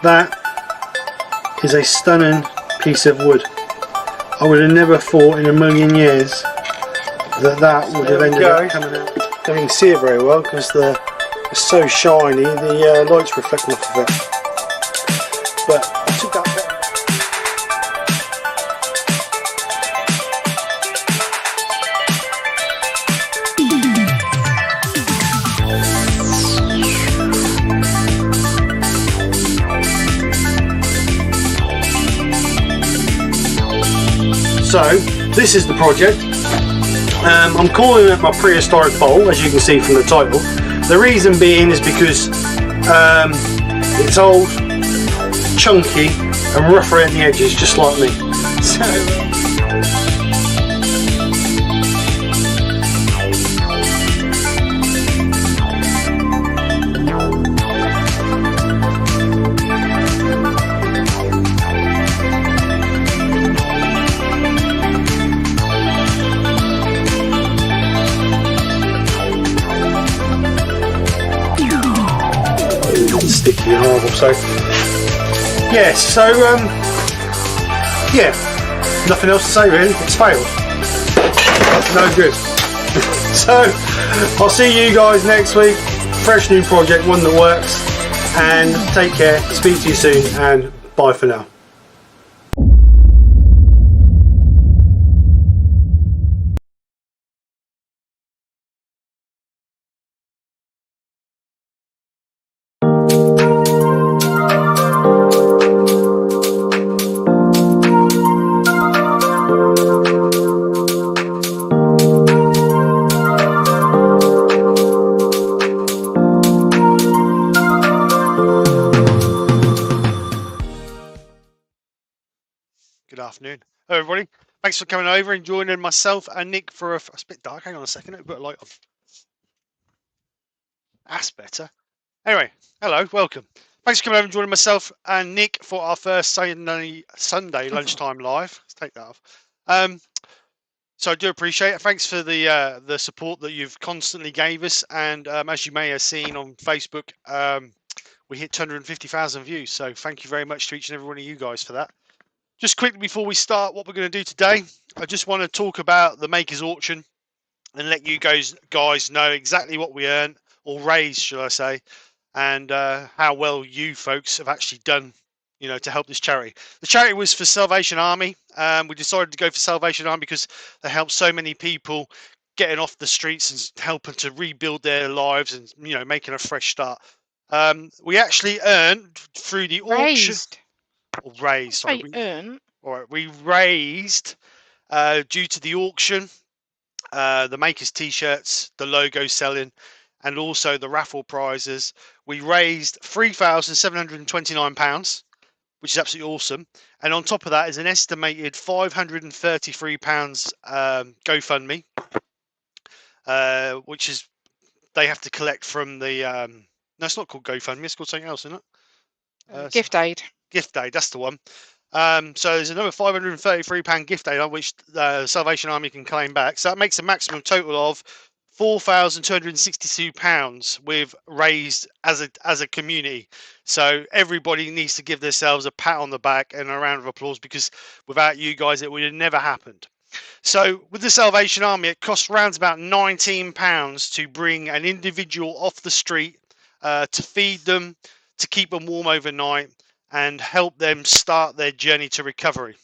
That is a stunning piece of wood. I would have never thought in a million years that would have ended up coming out. Don't even see it very well because it's so shiny, the light's reflecting off of it. But I took that bit. So this is the project. I'm calling it my prehistoric bowl, as you can see from the title. The reason being is because it's old, chunky and rough around the edges, just like me. So sticky and horrible. So yeah, yeah, nothing else to say really. It's failed. No good. So I'll see you guys next week. Fresh new project, one that works. And take care. Speak to you soon, and bye for now. Good afternoon. Hello everybody. Thanks for coming over and joining myself and Nick for it's a bit dark. Hang on a second. Put a light on. That's better. Anyway, hello, welcome. Thanks for coming over and joining myself and Nick for our first Sunday lunchtime live. Let's take that off. So I do appreciate it. Thanks for the support that you've constantly gave us. And as you may have seen on Facebook, we hit 250,000 views. So thank you very much to each and every one of you guys for that. Just quickly before we start what we're going to do today, I just want to talk about the Makers Auction and let you guys know exactly what we earned, or raised, should I say, and how well you folks have actually done, you know, to help this charity. The charity was for Salvation Army. We decided to go for Salvation Army because they help so many people getting off the streets and helping to rebuild their lives and, you know, making a fresh start. We actually earned through the auction. Raised. Sorry, we raised due to the auction, the makers t-shirts, the logo selling, and also the raffle prizes. We raised £3,729, which is absolutely awesome. And on top of that is an estimated £533 GoFundMe, which is they have to collect from the no, it's not called GoFundMe, it's called something else, isn't it? Gift aid. Gift aid, that's the one. So there's another £533 gift aid on which the Salvation Army can claim back. So that makes a maximum total of £4,262 we've raised as a community. So everybody needs to give themselves a pat on the back and a round of applause, because without you guys it would have never happened. So with the Salvation Army, it costs around about £19 to bring an individual off the street, to feed them, to keep them warm overnight, and help them start their journey to recovery.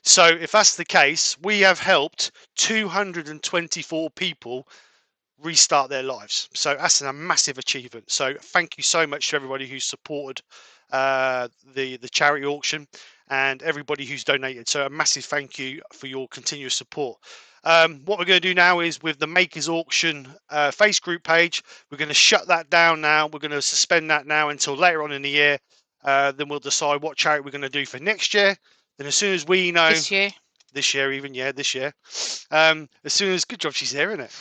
So if that's the case, we have helped 224 people restart their lives. So that's a massive achievement. So thank you so much to everybody who supported the charity auction and everybody who's donated. So a massive thank you for your continuous support. What we're going to do now is, with the Makers Auction face group page, we're going to shut that down now. We're going to suspend that now until later on in the year. Then we'll decide what charity we're going to do for next year. Then as soon as we know this year, as soon as, good job she's here, isn't it?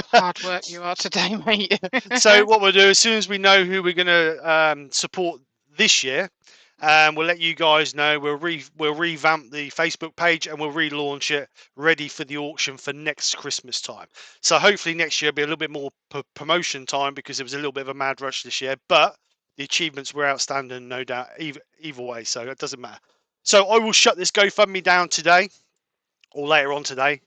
Hard work you are today, mate. So what we'll do, as soon as we know who we're going to support this year, we'll let you guys know. We'll revamp the Facebook page and we'll relaunch it, ready for the auction for next Christmas time. So hopefully next year will be a little bit more promotion time, because it was a little bit of a mad rush this year. But the achievements were outstanding, no doubt, either way. So it doesn't matter. So I will shut this GoFundMe down today or later on today.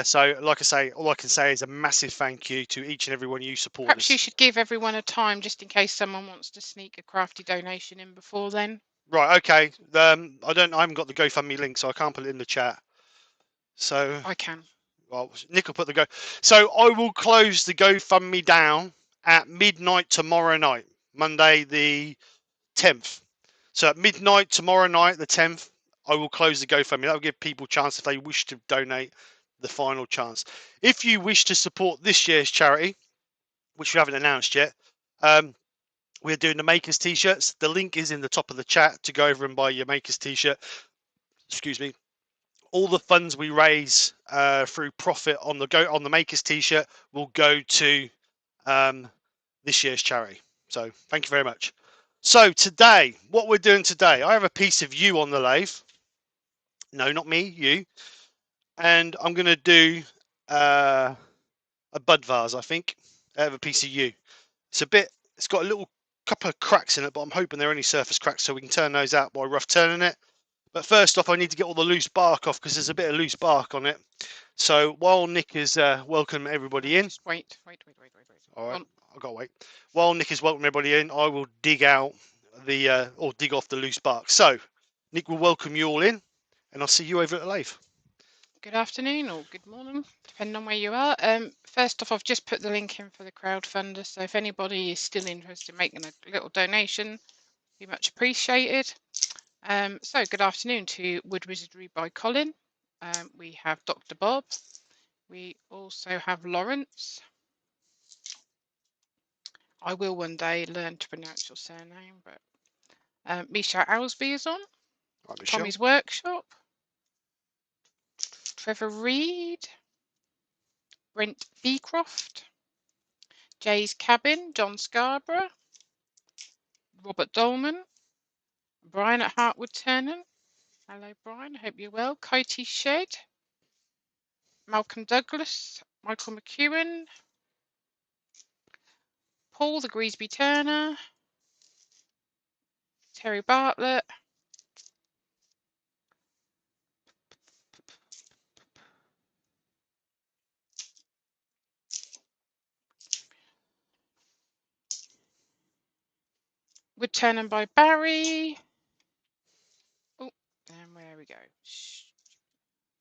So, like I say, all I can say is a massive thank you to each and every one of you Perhaps you supporters. should give everyone a time just in case someone wants to sneak a crafty donation in before then. Right, okay. I haven't got the GoFundMe link, so I can't put it in the chat. So, I can. well, Nick will put the go. So I will close the GoFundMe down at midnight tomorrow night, Monday the 10th. So at midnight tomorrow night, the 10th, I will close the GoFundMe. That will give people a chance if they wish to donate the final chance. If you wish to support this year's charity, which we haven't announced yet, we're doing the Makers t-shirts. The link is in the top of the chat to go over and buy your Makers t-shirt. Excuse me. All the funds we raise through profit on the Makers t-shirt will go to this year's charity. So thank you very much. So today, what we're doing today, I have a piece of yew on the lathe. No, not me, you. And I'm going to do a bud vase, I think. I have a piece of yew. It's got a little couple of cracks in it, but I'm hoping they're only surface cracks so we can turn those out by rough turning it. But first off, I need to get all the loose bark off because there's a bit of loose bark on it. So while Nick is welcoming everybody in, Just wait. all right, On. I've got to wait. While Nick is welcoming everybody in, I will dig out or dig off the loose bark. So Nick will welcome you all in, and I'll see you over at the lathe. Good afternoon or good morning, depending on where you are. First off, I've just put the link in for the crowdfunder, so if anybody is still interested in making a little donation, be much appreciated. So good afternoon to Wood Wizardry by Colin. We have Dr. Bob. We also have Lawrence. I will one day learn to pronounce your surname, but Misha Owsby is on. Right, Michelle. Tommy's Workshop. Trevor Reed. Brent Beecroft. Jay's Cabin. John Scarborough. Robert Dolman. Brian at Woodturning. Hello, Brian. Hope you're well. Coty Shed. Malcolm Douglas. Michael McEwen. Paul the Greasby Turner. Terry Bartlett. Woodturning by Barry. Oh, and where we go.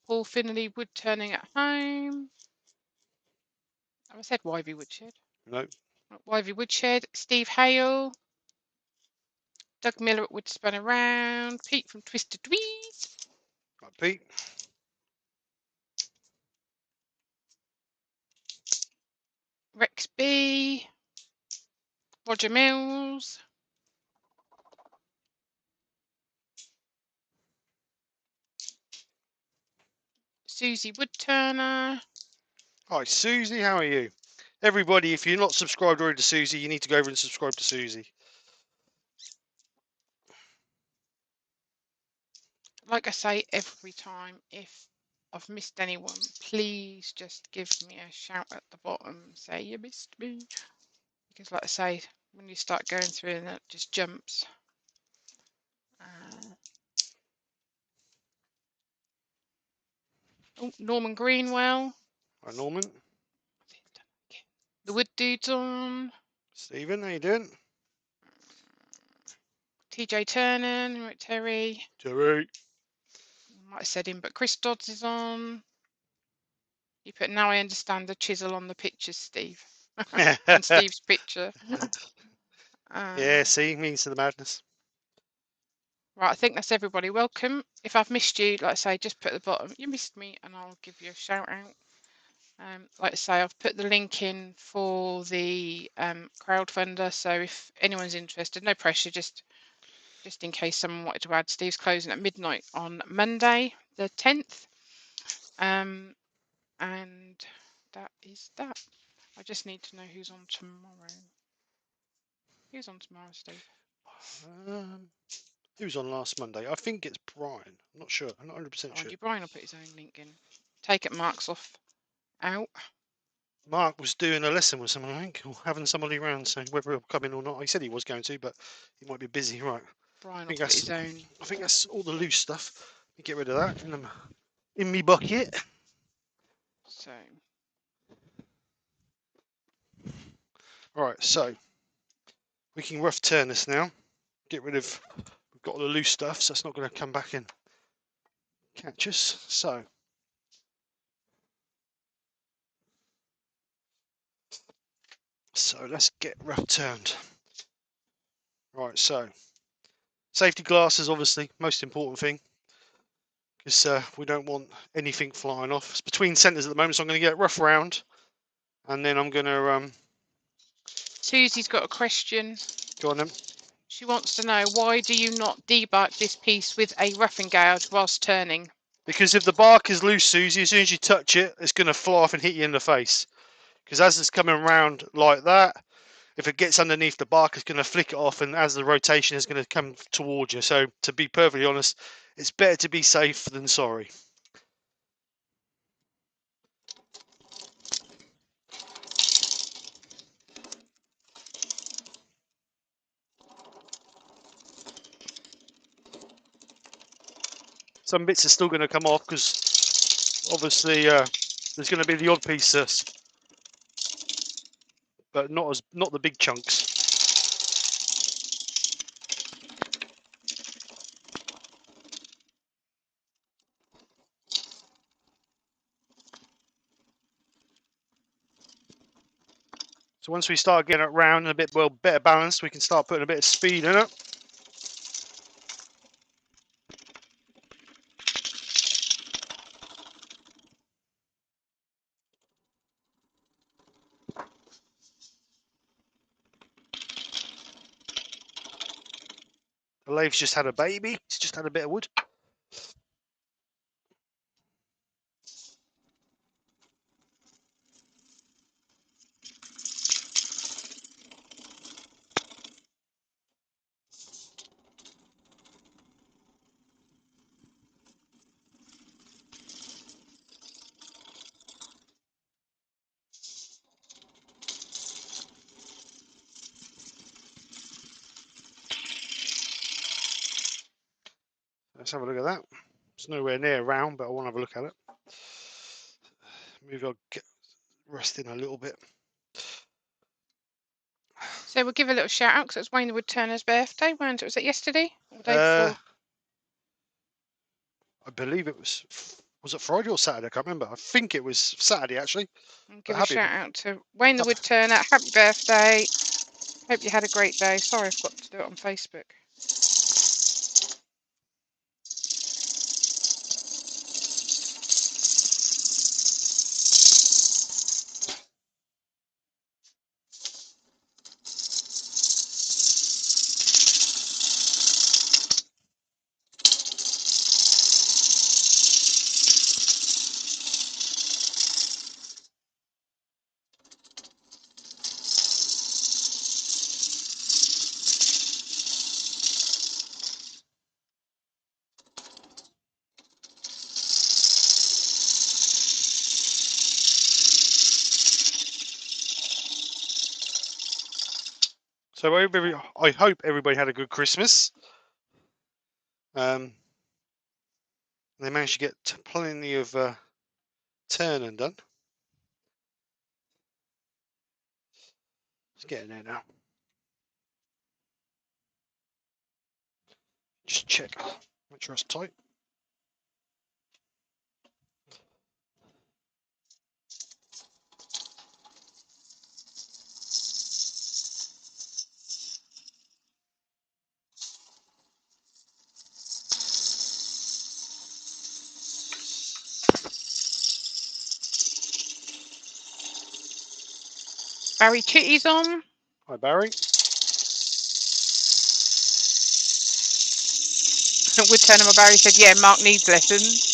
Paul Finley Woodturning at home. I said Wyvie Woodshed. No. Wyvie Woodshed. Steve Hale. Doug Miller at Woodspun Around. Pete from Twisted Dweez. Right, Pete. Rex B. Roger Mills. Susie Woodturner. Hi, Susie. How are you? Everybody, if you're not subscribed already to Susie, you need to go over and subscribe to Susie. Like I say every time, if I've missed anyone, please just give me a shout at the bottom. Say you missed me. Because like I say, when you start going through and it just jumps. Oh, Norman Greenwell. Hi, Norman. The Wood Dude's on. Stephen, how you doing? TJ Turner, right, Terry. Terry. Might have said him, but Chris Dodds is on. You put now I understand the chisel on the pictures, Steve. On Steve's picture. Yeah, see, means to the madness. Right, I think that's everybody. Welcome. If I've missed you, like I say, just put at the bottom, you missed me, and I'll give you a shout out. Like I say, I've put the link in for the crowdfunder, so if anyone's interested, no pressure, just in case someone wanted to add. Steve's closing at midnight on Monday, the 10th. And that is that. I just need to know who's on tomorrow. Who's on tomorrow, Steve? Who was on last Monday? I think it's Brian. I'm not sure. I'm not 100% sure. Brian will put his own link in. Take it marks off out. Mark was doing a lesson with someone, I think, or having somebody around, so whether he'll come in or not. He said he was going to, but he might be busy. Right. Brian I will think put his own. that's all the loose stuff. Let me get rid of that in me bucket. So Right, so we can rough turn this now. Get rid of, we've got all the loose stuff, so it's not going to come back and catch us. So let's get rough turned. Right, so safety glasses, obviously, most important thing, because we don't want anything flying off. It's between centres at the moment, so I'm going to get rough round, and then I'm going to Susie's got a question. go on then. She wants to know, why do you not debug this piece with a roughing gouge whilst turning? Because if the bark is loose, Susie, as soon as you touch it, it's going to fly off and hit you in the face. Because as it's coming around like that, if it gets underneath the bark, it's going to flick it off, and as the rotation is going to come towards you. So, to be perfectly honest, it's better to be safe than sorry. Some bits are still going to come off because obviously there's going to be the odd piece, but not the big chunks. So once we start getting it round and a bit better balanced, we can start putting a bit of speed in it. The lathe's just had a baby. It's just had a bit of wood. Let's have a look at that. It's nowhere near round, but I want to have a look at it. Maybe I'll get resting a little bit. So we'll give a little shout out because it was Wayne the Woodturner's birthday. Was it yesterday or the day before? I believe it was it Friday or Saturday? I can't remember. I think it was Saturday actually. And give a shout out to Wayne the Woodturner. Happy birthday. Hope you had a great day. Sorry, I forgot to do it on Facebook. So I hope everybody had a good Christmas. They managed to get plenty of turning done. It's getting there now. Just check, make sure it's tight. Barry Chitty's on. Hi Barry. Woodturner, my Barry said, yeah, Mark needs lessons.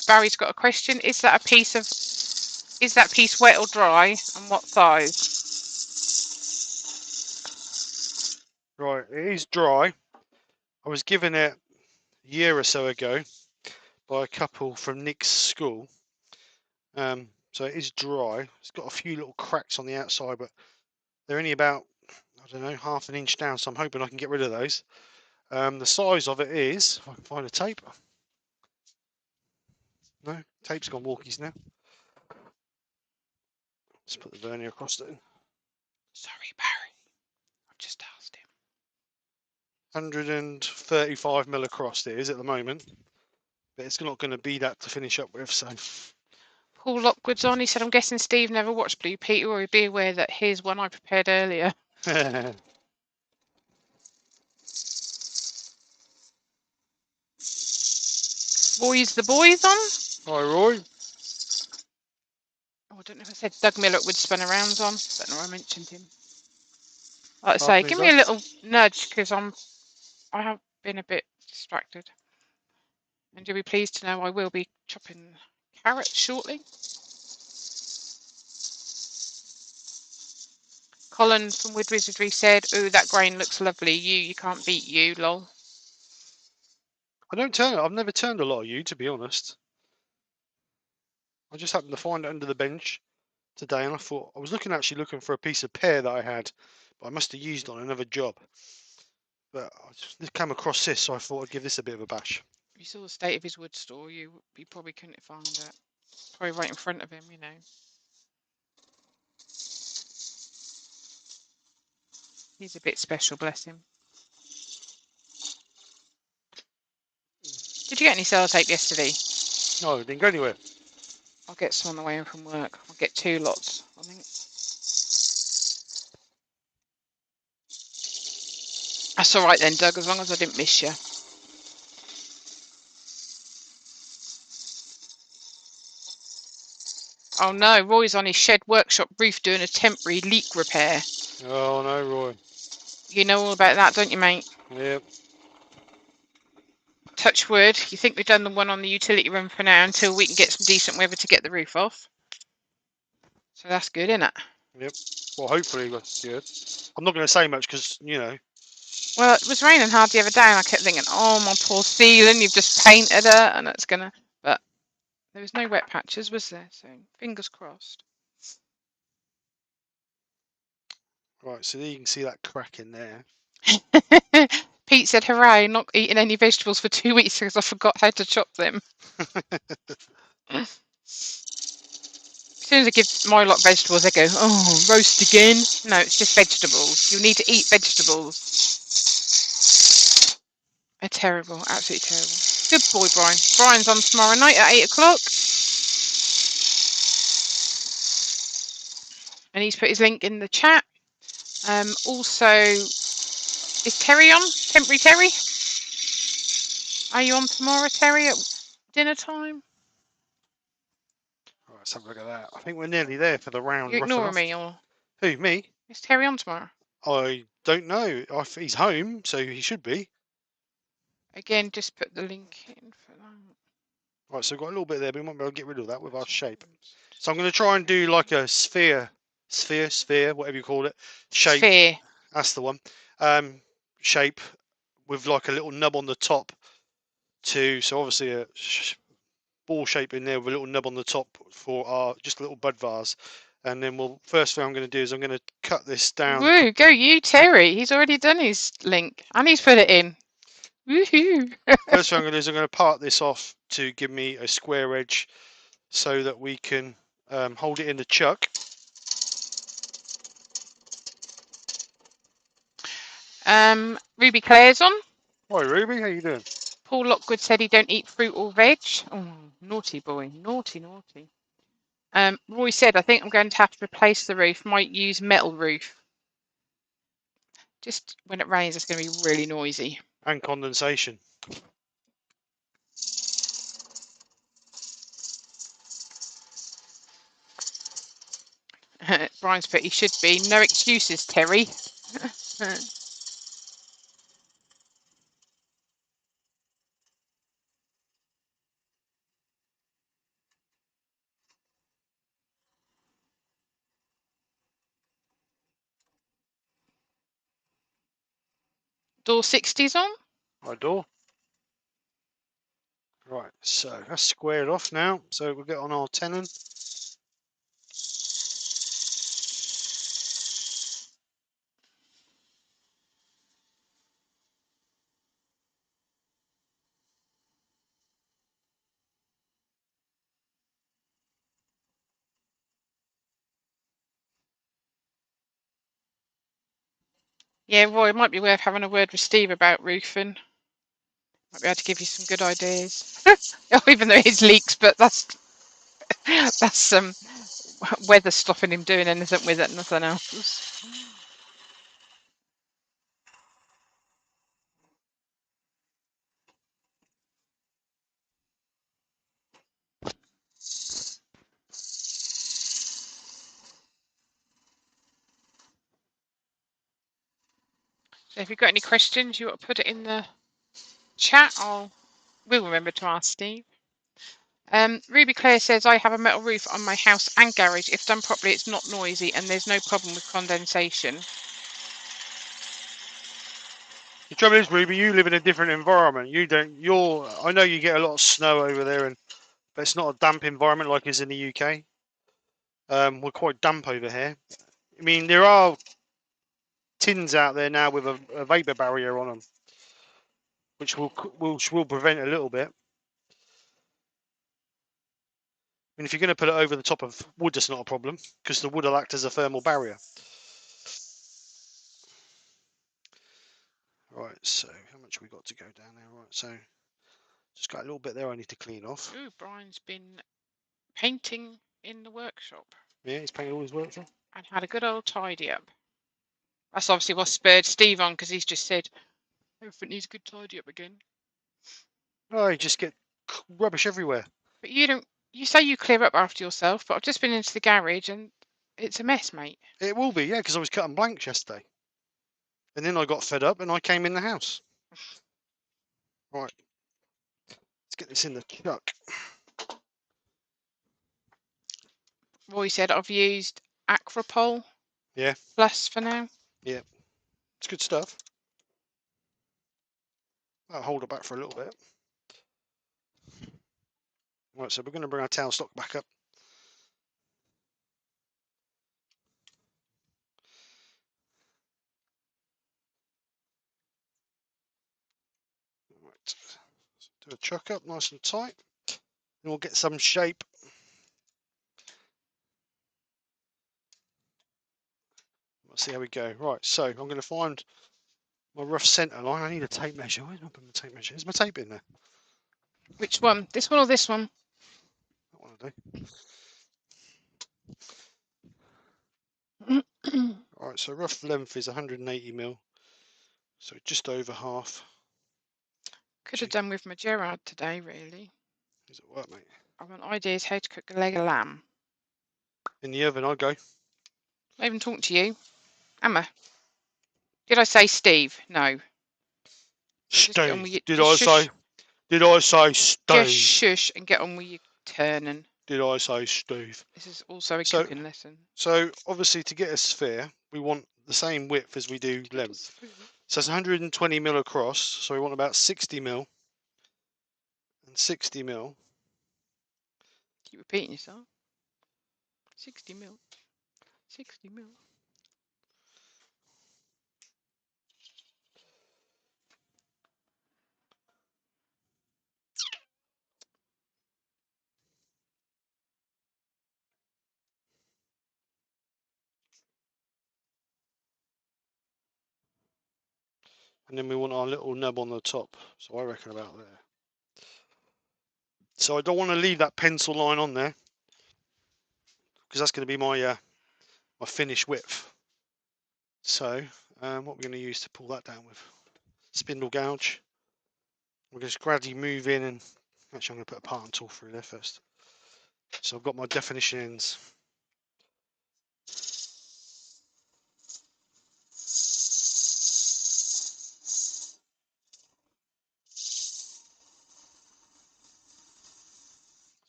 Barry's got a question. Is that piece wet or dry, and what size? Right, it is dry. I was given it a year or so ago by a couple from Nick's school, So it is dry. It's got a few little cracks on the outside, but they're only about, I don't know, half an inch down. So I'm hoping I can get rid of those. The size of it is, if I can find a tape. No, tape's gone walkies now. Let's put the vernier across it. Sorry, Barry. I've just asked him. 135mm across it is at the moment, but it's not going to be that to finish up with. So Paul Lockwood's on. He said, I'm guessing Steve never watched Blue Peter, or he'd be aware that here's one I prepared earlier. Roy's the boys on. Hi, Roy. Oh, I don't know if I said Doug Miller would spin around on. Don't know I mentioned him. Like I say, give me a little nudge because I have been a bit distracted. And you'll be pleased to know I will be chopping carrots shortly. Colin from Wood Wizardry said, "Ooh, that grain looks lovely. You can't beat you, lol." I've never turned a lot of you, to be honest. I just happened to find it under the bench today, and I thought I was actually looking for a piece of pear that I had, but I must have used on another job. But I just came across this, so I thought I'd give this a bit of a bash. If you saw the state of his wood store, you probably couldn't find it. Probably right in front of him, you know. He's a bit special, bless him. Did you get any sellotape yesterday? No, it didn't go anywhere. I'll get some on the way in from work. I'll get 2 lots, I think. That's all right then, Doug, as long as I didn't miss you. Oh no, Roy's on his shed workshop roof doing a temporary leak repair. Oh no, Roy. You know all about that, don't you, mate? Yep. Touch wood. You think we've done the one on the utility room for now until we can get some decent weather to get the roof off. So that's good, isn't it? Yep. Well, hopefully that's good. I'm not going to say much because, you know. Well, it was raining hard the other day and I kept thinking, oh, my poor ceiling, you've just painted it and it's going to... But there was no wet patches, was there? So fingers crossed. Right, so there you can see that crack in there. Pete said, hooray, not eating any vegetables for 2 weeks because I forgot how to chop them. As soon as I give my lot vegetables, they go, oh, roast again. No, it's just vegetables. You need to eat vegetables. They're terrible, absolutely terrible. Good boy, Brian. Brian's on tomorrow night at 8 o'clock. And he's put his link in the chat. Also, is Terry on? Temporary Terry? Are you on tomorrow, Terry, at dinner time? Right, let's have a look at that. I think we're nearly there for the round. You ignoring me, or who? Me? is Terry on tomorrow? I don't know. He's home, so he should be. Again, just put the link in for that. Right, so we've got a little bit there, but we might be able to get rid of that with our shape. So I'm going to try and do like a sphere, whatever you call it, shape. Sphere. That's the one. Shape with like a little nub on the top so obviously a ball shape in there with a little nub on the top for our just a little bud vase. And then first thing I'm going to do is I'm going to cut this down. Woo, go you, Terry. He's already done his link and he's put it in. Woohoo. First thing I'm going to do is I'm going to part this off to give me a square edge so that we can hold it in the chuck. Ruby Claire's on. Hi Ruby, how you doing? Paul Lockwood said he don't eat fruit or veg. Oh, naughty boy. Naughty, naughty. Roy said, I think I'm going to have to replace the roof. Might use metal roof. Just when it rains, it's going to be really noisy. And condensation. Brian's put, he should be. No excuses, Terry. Door 60's on. My door. Right, so that's squared off now. So we'll get on our tenon. Yeah, Roy, it might be worth having a word with Steve about roofing. Might be able to give you some good ideas. Even though his leaks, but that's weather stopping him doing anything with it, nothing else. So if you've got any questions, you want to put it in the chat. We'll remember to ask Steve. Ruby Claire says, I have a metal roof on my house and garage. If done properly, it's not noisy and there's no problem with condensation. The trouble is, Ruby, you live in a different environment. You don't. I know you get a lot of snow over there, but it's not a damp environment like it's in the UK. We're quite damp over here. I mean, there are tins out there now with a vapor barrier on them, which will prevent a little bit. I mean, if you're going to put it over the top of wood, that's not a problem because the wood will act as a thermal barrier. Right, so how much we got to go down there? Right, so just got a little bit there I need to clean off. Ooh, Brian's been painting in the workshop. Yeah, he's painted all his workshop. And had a good old tidy up. That's obviously what spurred Steve on, because he's just said, everything needs a good tidy up again. Oh, you just get rubbish everywhere. But you say you clear up after yourself, but I've just been into the garage and it's a mess, mate. It will be, yeah, because I was cutting blanks yesterday. And then I got fed up and I came in the house. Right, let's get this in the chuck. Roy said, I've used Acropol Plus for now. Yeah, it's good stuff. I'll hold it back for a little bit. Right, so we're going to bring our towel stock back up. Right, do a chuck up nice and tight. And we'll get some shape. Let's see how we go. Right, so I'm going to find my rough centre line. I need a tape measure. Where's my tape measure? Is my tape in there? Which one? This one or this one? That one I do. Alright, so rough length is 180mm. So just over half. Could have done with my Gerard today, really. Does it work, mate? I want ideas how to cook a leg of lamb. In the oven, I go. I even talked to you. Emma. Did I say Steve? No. Steve. Did I say Steve? Just shush and get on with your turning. Did I say Steve? This is also a cooking lesson. So obviously to get a sphere, we want the same width as we do length. So it's 120mm across. So we want about 60mm and 60mm. Keep repeating yourself. 60mm. 60mm. And then we want our little nub on the top. So I reckon about there. So I don't want to leave that pencil line on there because that's going to be my my finish width. So what we're going to use to pull that down with spindle gouge. We'll just gradually move in, and actually I'm going to put a parting tool through there first. So I've got my definition ends.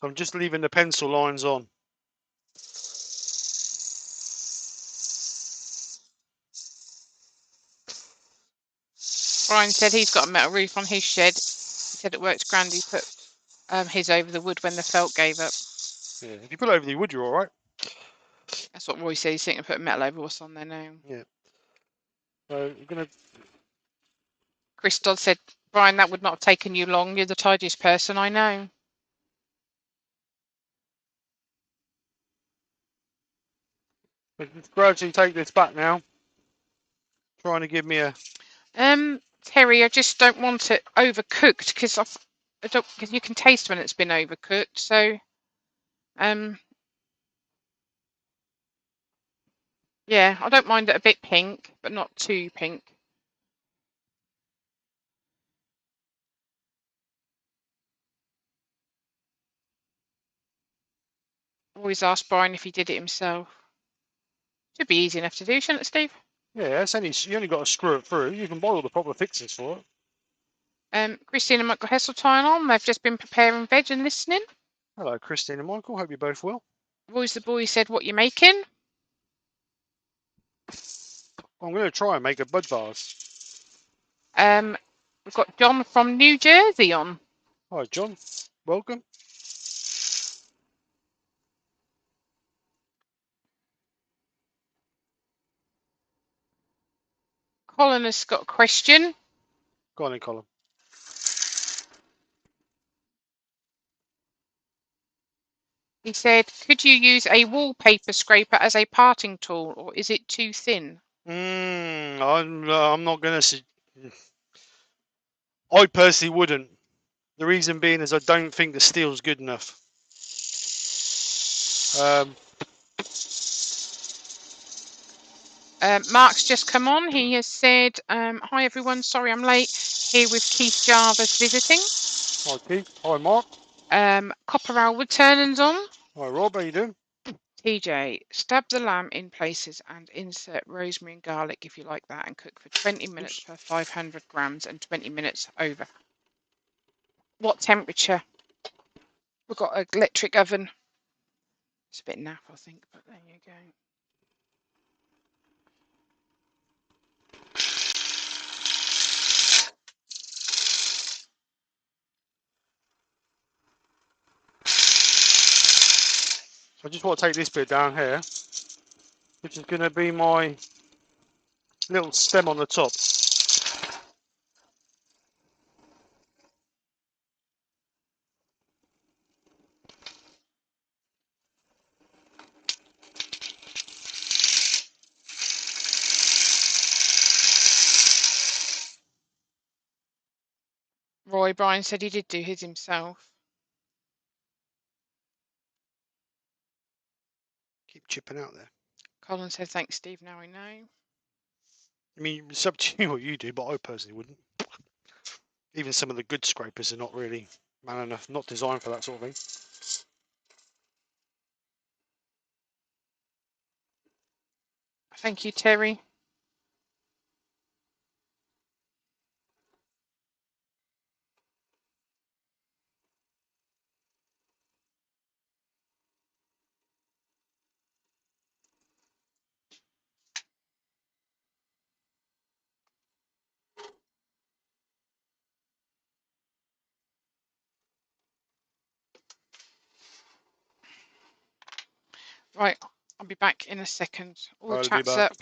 So I'm just leaving the pencil lines on. Brian said he's got a metal roof on his shed. He said it works grand. He put his over the wood when the felt gave up. Yeah, if you put it over the wood, you're all right. That's what Roy said. He's thinking of putting metal over what's on there now. Yeah. So we're gonna. Chris Dodd said, Brian, that would not have taken you long. You're the tidiest person I know. Let's gradually take this back now. Trying to give me a. Terry, I just don't want it overcooked because you can taste when it's been overcooked. So, yeah, I don't mind it a bit pink, but not too pink. Always ask Brian if he did it himself. Should be easy enough to do, shouldn't it, Steve? Yeah, it's only you only got to screw it through. You can buy all the proper fixings for it. Christine and Michael Hesseltine on. They've just been preparing veg and listening. Hello, Christine and Michael. Hope you're both well. Roy's the boy said, what you making? I'm going to try and make a bud vase. We've got John from New Jersey on. Hi, John. Welcome. Colin has got a question. Go on in, Colin. He said, could you use a wallpaper scraper as a parting tool, or is it too thin? I'm not going to. I personally wouldn't. The reason being is I don't think the steel's good enough. Mark's just come on. He has said, hi everyone, sorry I'm late. Here with Keith Jarvis visiting. Hi, Keith. Hi, Mark. Copperal Woodturning's on. Hi, Rob. How you doing? TJ, stab the lamb in places and insert rosemary and garlic if you like that, and cook for 20 minutes per 500 grams and 20 minutes over. What temperature? We've got an electric oven. It's a bit naff, I think, but there you go. So I just want to take this bit down here, which is going to be my little stem on the top. Roy Bryan said he did do his himself. Keep chipping out there. Colin said, thanks, Steve. Now I know. I mean, it's up to you what you do, but I personally wouldn't. Even some of the good scrapers are not really man enough, not designed for that sort of thing. Thank you, Terry. Right, I'll be back in a second. All the chat's up.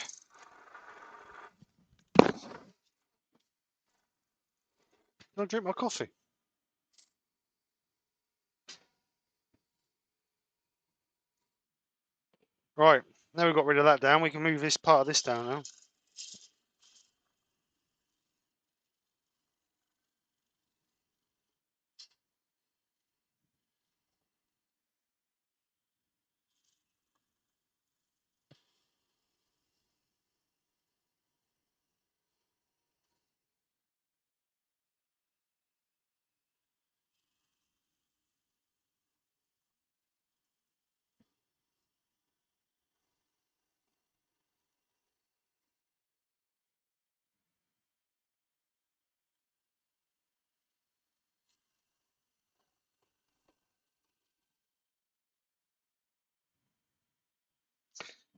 I'll drink my coffee. Right, now we've got rid of that down, we can move this part of this down now.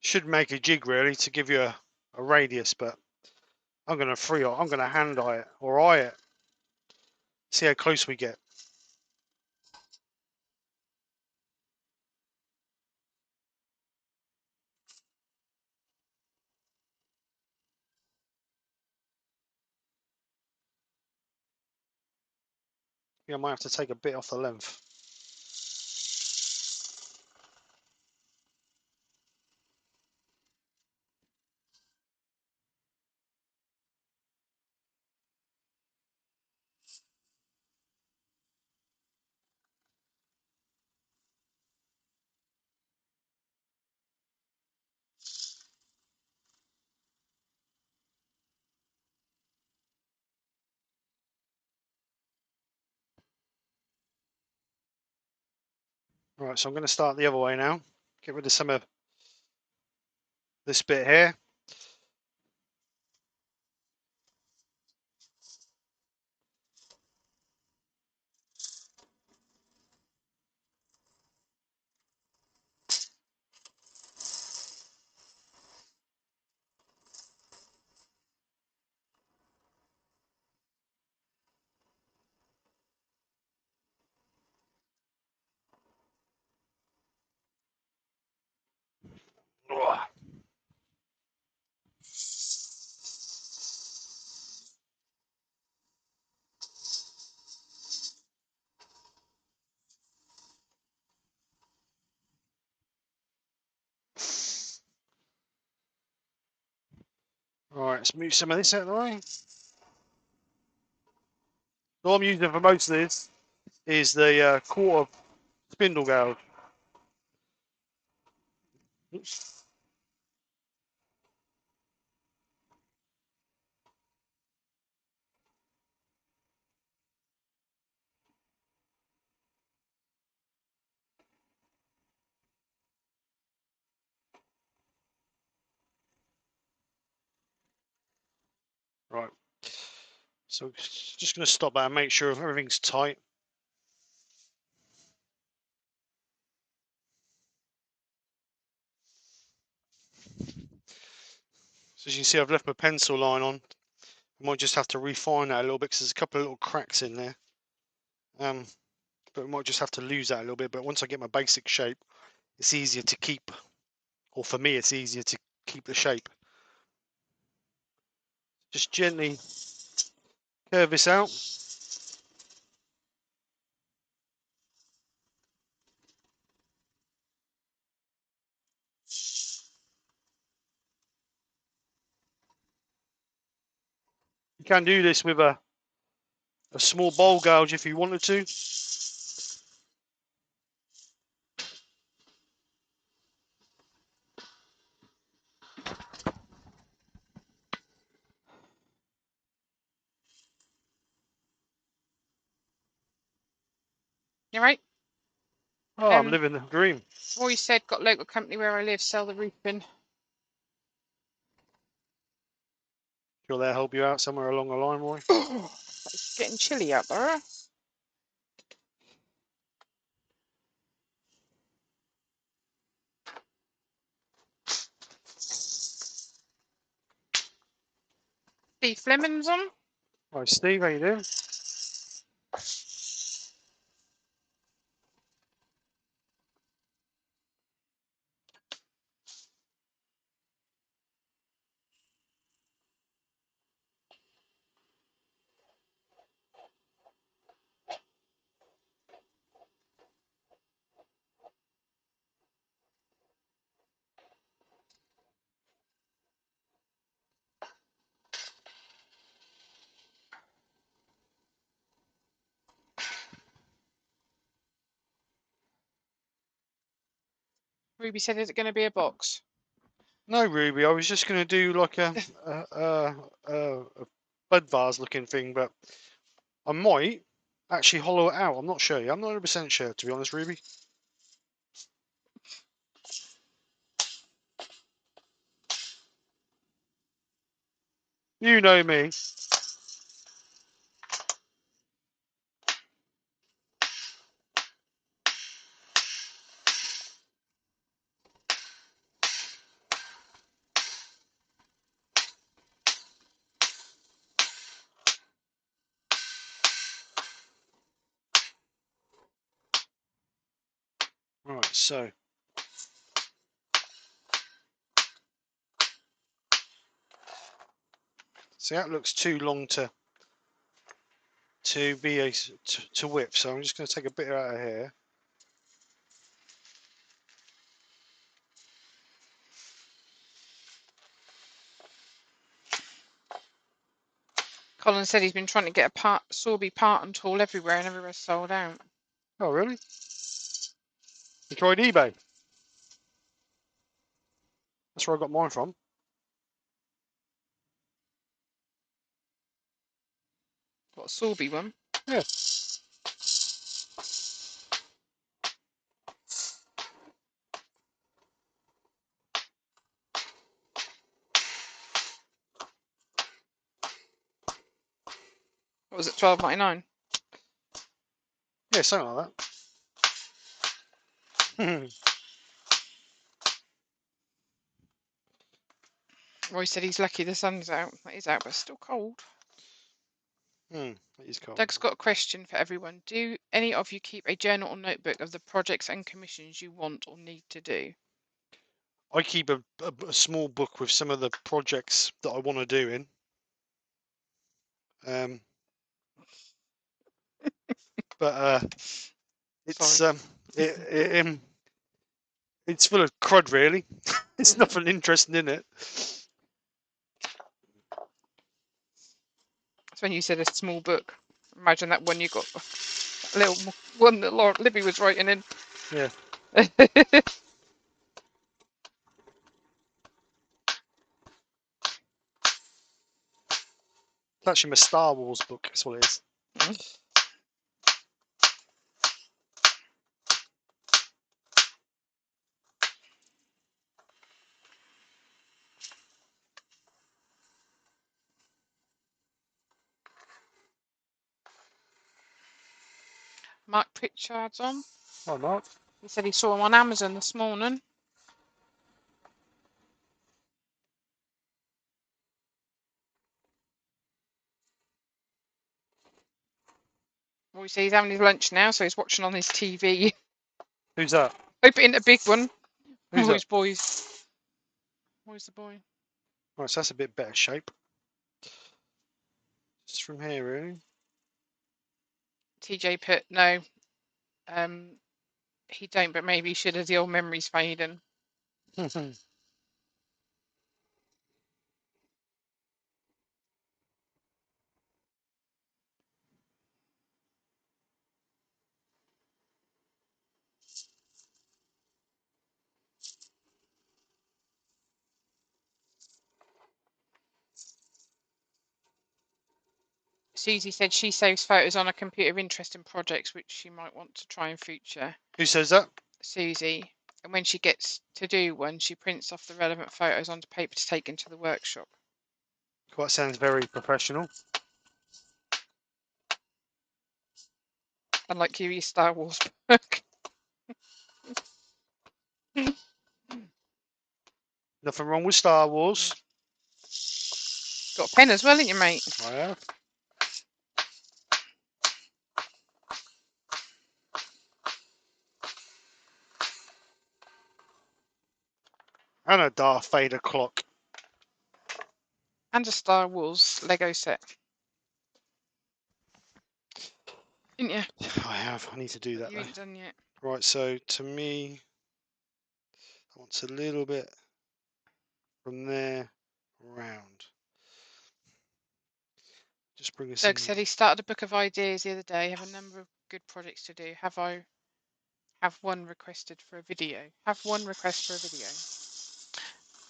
Should make a jig really to give you a radius, but I'm going to hand eye it or eye it. See how close we get. think I might have to take a bit off the length. Right, so I'm going to start the other way now. Get rid of some of this bit here. Alright, let's move some of this out of the way. All I'm using for most of this is the quarter spindle gouge. Oops. Right, so just going to stop that and make sure everything's tight. So as you can see, I've left my pencil line on. I might just have to refine that a little bit because there's a couple of little cracks in there. But we might just have to lose that a little bit. But once I get my basic shape, it's easier to keep, or for me, it's easier to keep the shape. Just gently curve this out. You can do this with a small bowl gouge if you wanted to. You right? Oh, I'm living the dream. Roy said, got a local company where I live, sell the roofing. Sure they'll help you out somewhere along the line, Roy. It's getting chilly out there. Steve Fleming's on. Right, Steve, how you doing? Ruby said, is it going to be a box? No, Ruby, I was just going to do like a bud vase looking thing, but I might actually hollow it out. I'm not sure. I'm not 100% sure, to be honest, Ruby. You know me. Right, so see, that looks too long to to be to whip. So I'm just going to take a bit out of here. Colin said he's been trying to get a Sorby parting tool everywhere and everywhere's sold out. Oh, really? You tried eBay? That's where I got mine from. What, a Sorby one? Yeah. What was it, $12.99? Yeah, something like that. Roy said he's lucky the sun's out. It is out, but it's still cold. It is cold. Doug's got a question for everyone. Do any of you keep a journal or notebook of the projects and commissions you want or need to do? I keep a small book with some of the projects that I want to do in. But it's it's full of crud, really. There's nothing interesting in it. That's when you said a small book. Imagine that one you got, a little one that Libby was writing in. Yeah. It's actually my Star Wars book. That's what it is. Mark Pritchard's on. Oh, Mark. He said he saw him on Amazon this morning. Well, he said he's having his lunch now, so he's watching on his TV. Who's that? Hope it ain't a big one. Who's Boys, that? boys. Where's the boy? Right, so that's a bit better shape. Just from here, really. TJ put no. He don't, but maybe he should as the old memories fading. Susie said she saves photos on a computer of interesting projects which she might want to try in future. Who says that? Susie. And when she gets to do one, she prints off the relevant photos onto paper to take into the workshop. Quite sounds very professional. Unlike Kiwi's Star Wars book. Nothing wrong with Star Wars. Got a pen as well, ain't you, mate? I have. And a Darth Vader clock. And a Star Wars Lego set. Didn't you? I have. I need to do that. You ain't done yet. Right, so to me, I want a little bit from there round. Just bring us. Doug said he started a book of ideas the other day. Have a number of good projects to do. Have one requested for a video? Have one request for a video.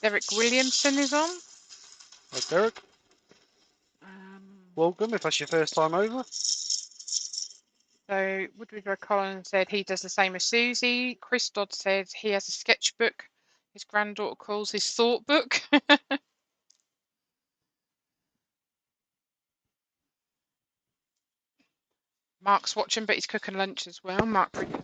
Derek Williamson is on. Hi, Derek. Welcome if that's your first time over. So Woodward Collins said he does the same as Susie. Chris Dodd said he has a sketchbook his granddaughter calls his thought book. Mark's watching, but he's cooking lunch as well. Mark Pritchard.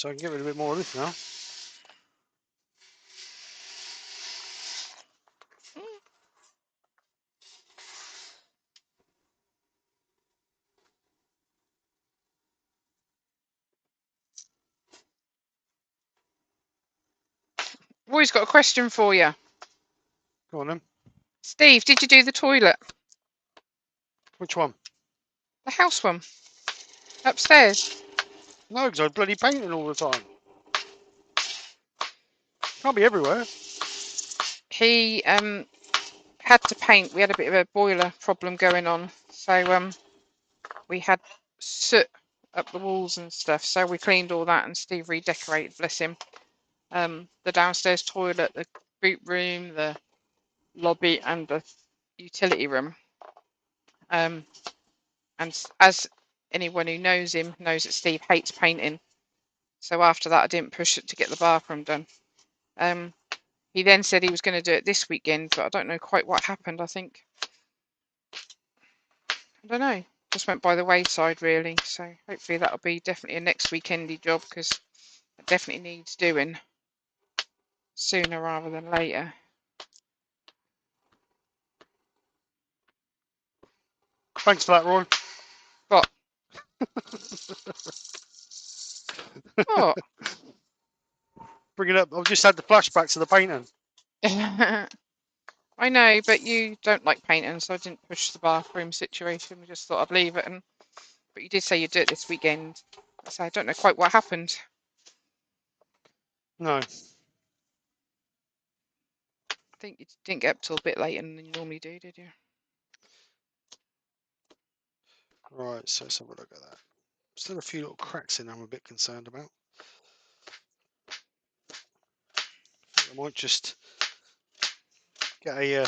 so I can get rid of a bit more of this now. Roy's got a question for you. Go on then. Steve, did you do the toilet? Which one? The house one. Upstairs. No, because I'm bloody painting all the time. Can't be everywhere. He had to paint. We had a bit of a boiler problem going on. So we had soot up the walls and stuff. So we cleaned all that and Steve redecorated, bless him. The downstairs toilet, the boot room, the lobby and the utility room. And as anyone who knows him knows that Steve hates painting. So after that I didn't push it to get the bathroom done. He then said he was going to do it this weekend, but I don't know quite what happened. I think, I don't know, just went by the wayside really. So hopefully that'll be definitely a next weekendy job because it definitely needs doing sooner rather than later. Thanks for that, Roy. But what? Bring it up. I've just had the flashbacks of the painting. I know, but you don't like painting, so I didn't push the bathroom situation. We just thought I'd leave it. But you did say you'd do it this weekend, so I don't know quite what happened. No. I think you didn't get up till a bit later than you normally do, did you? Right, so let's have a look at that. Still a few little cracks in I'm a bit concerned about. I might just get a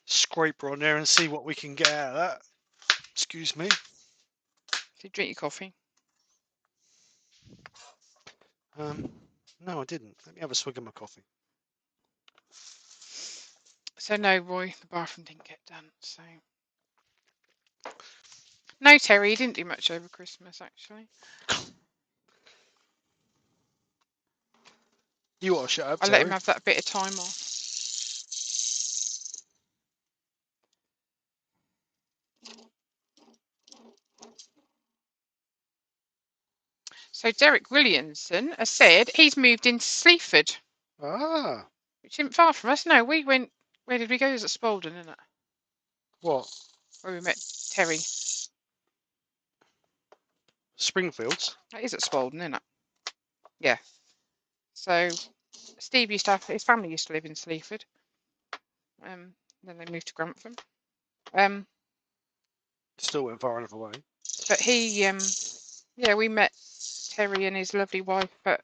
scraper on there and see what we can get out of that. Excuse me. Did you drink your coffee? No, I didn't. Let me have a swig of my coffee. So no, Roy, the bathroom didn't get done. So no, Terry, you didn't do much over Christmas actually. You ought to shut up, I Terry. let him have that bit of time off. So Derek Williamson has said he's moved into Sleaford. Ah. Which isn't far from us. No, we went. Where did we go? It was at Spalding, isn't it? What? Where we met Terry. Springfields? That is at Spalding, isn't it? Yeah. So Steve used to have his family used to live in Sleaford. Then they moved to Grantham. Still went far enough away. But he yeah, we met Terry and his lovely wife at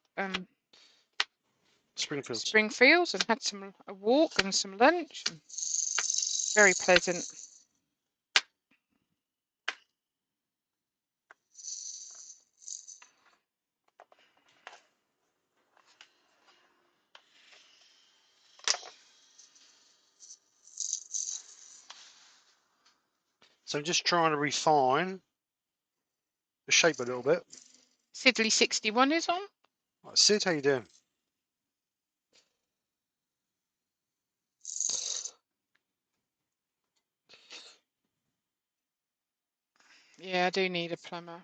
Springfields and had a walk and some lunch. And very pleasant. So I'm just trying to refine the shape a little bit. Sidley 61 is on. Right, Sid, how you doing? Yeah, I do need a plumber.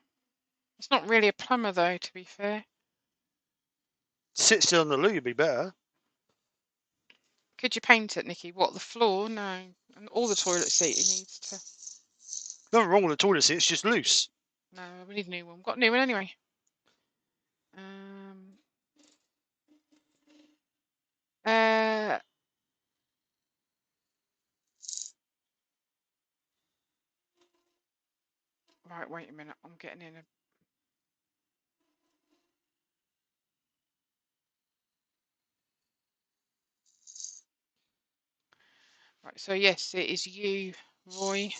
It's not really a plumber though, to be fair. Sit still on the loo, you'd be better. Could you paint it, Nikki? What, the floor? No. And all the toilet seat needs to. Nothing wrong with the toilet seat, it's just loose. No, we need a new one. We've got a new one anyway. Right, wait a minute. I'm getting in a. Right, so yes, it is you, Roy.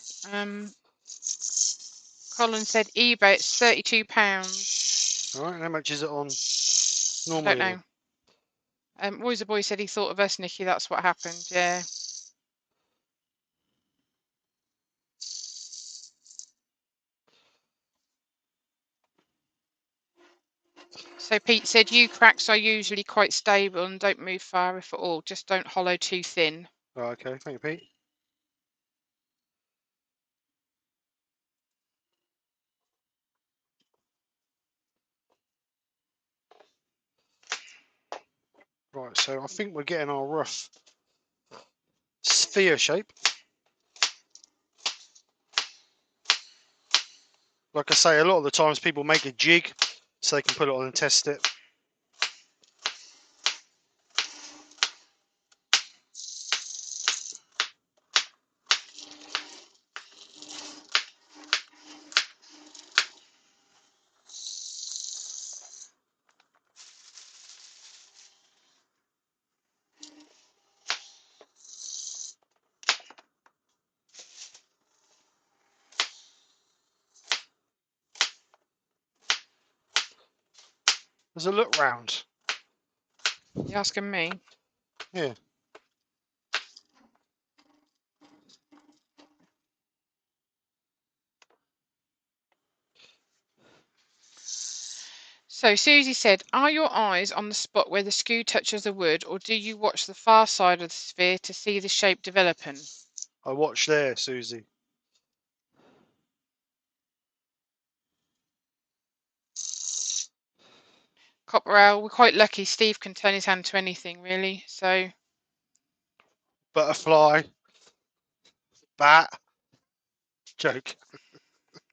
Colin said eBay, it's £32. Alright, how much is it on I normally? don't know. Roy's a boy said he thought of us, Nikki. That's what happened. Yeah. So Pete said, Krafts are usually quite stable and don't move far if at all. Just don't hollow too thin. Right, okay, thank you, Pete. Right, so I think we're getting our rough sphere shape. Like I say, a lot of the times people make a jig so they can put it on and test it. Does it look round? You asking me? Yeah. So Susie said, are your eyes on the spot where the skew touches the wood, or do you watch the far side of the sphere to see the shape developing? I watch there, Susie. Copperell, we're quite lucky. Steve can turn his hand to anything, really. So Butterfly. Bat. Joke.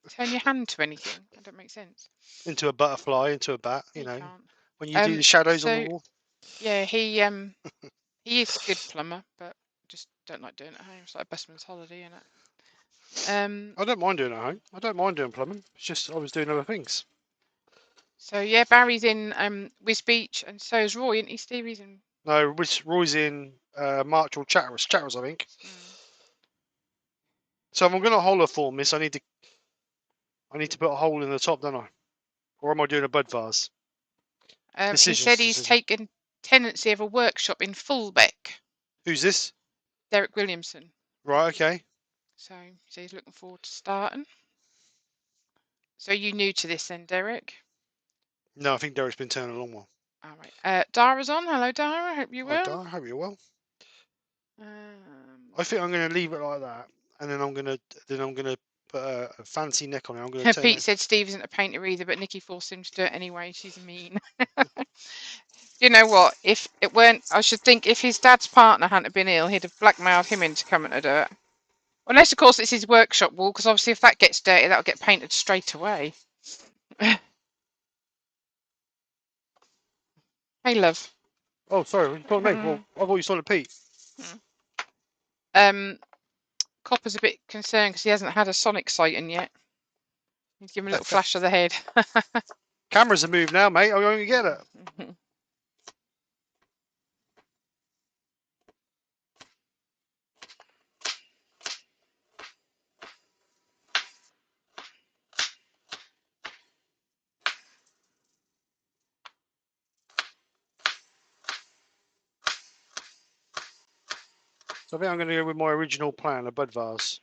turn your hand to anything. That don't make sense. Into a butterfly, into a bat, No, you you know. can't. When you do the shadows on the So wall. yeah, he is a good plumber, but just don't like doing it at home. It's like a busman's holiday, isn't it? I don't mind doing it at home. I don't mind doing plumbing. It's just I was doing other things. So yeah, Barry's in Wiz Beach, and so is Roy, isn't he? Stevie's in. No, Roy's in March or Chatteras, I think. So if I'm going to hollow form this, I need to put a hole in the top, don't I? Or am I doing a bud vase? He said he's Decision. taken tenancy of a workshop in Fullbeck. Who's this? Derek Williamson. Right, okay. So he's looking forward to starting. So are you new to this then, Derek? No, I think Derek's been turning a long one. All right. Dara's on. Hello, Dara. Hope you Hi, well. Dara. Hope you're well. Um, I think I'm going to leave it like that, and then I'm going to put a fancy neck on it. I'm going to turn Pete it. said Steve isn't a painter either, but Nikki forced him to do it anyway. She's mean. You know what? If it weren't, I should think if his dad's partner hadn't been ill, he'd have blackmailed him into coming to do it. Unless, of course, it's his workshop wall, because obviously if that gets dirty, that'll get painted straight away. Hey, love. Oh, sorry, you told me. Well, I thought you saw the Pete. Copper's a bit concerned because he hasn't had a sonic sighting yet. He's giving a little flash of the head. Cameras have moved now, mate. I'm going to get it. So I think I'm going to go with my original plan, a bud vase.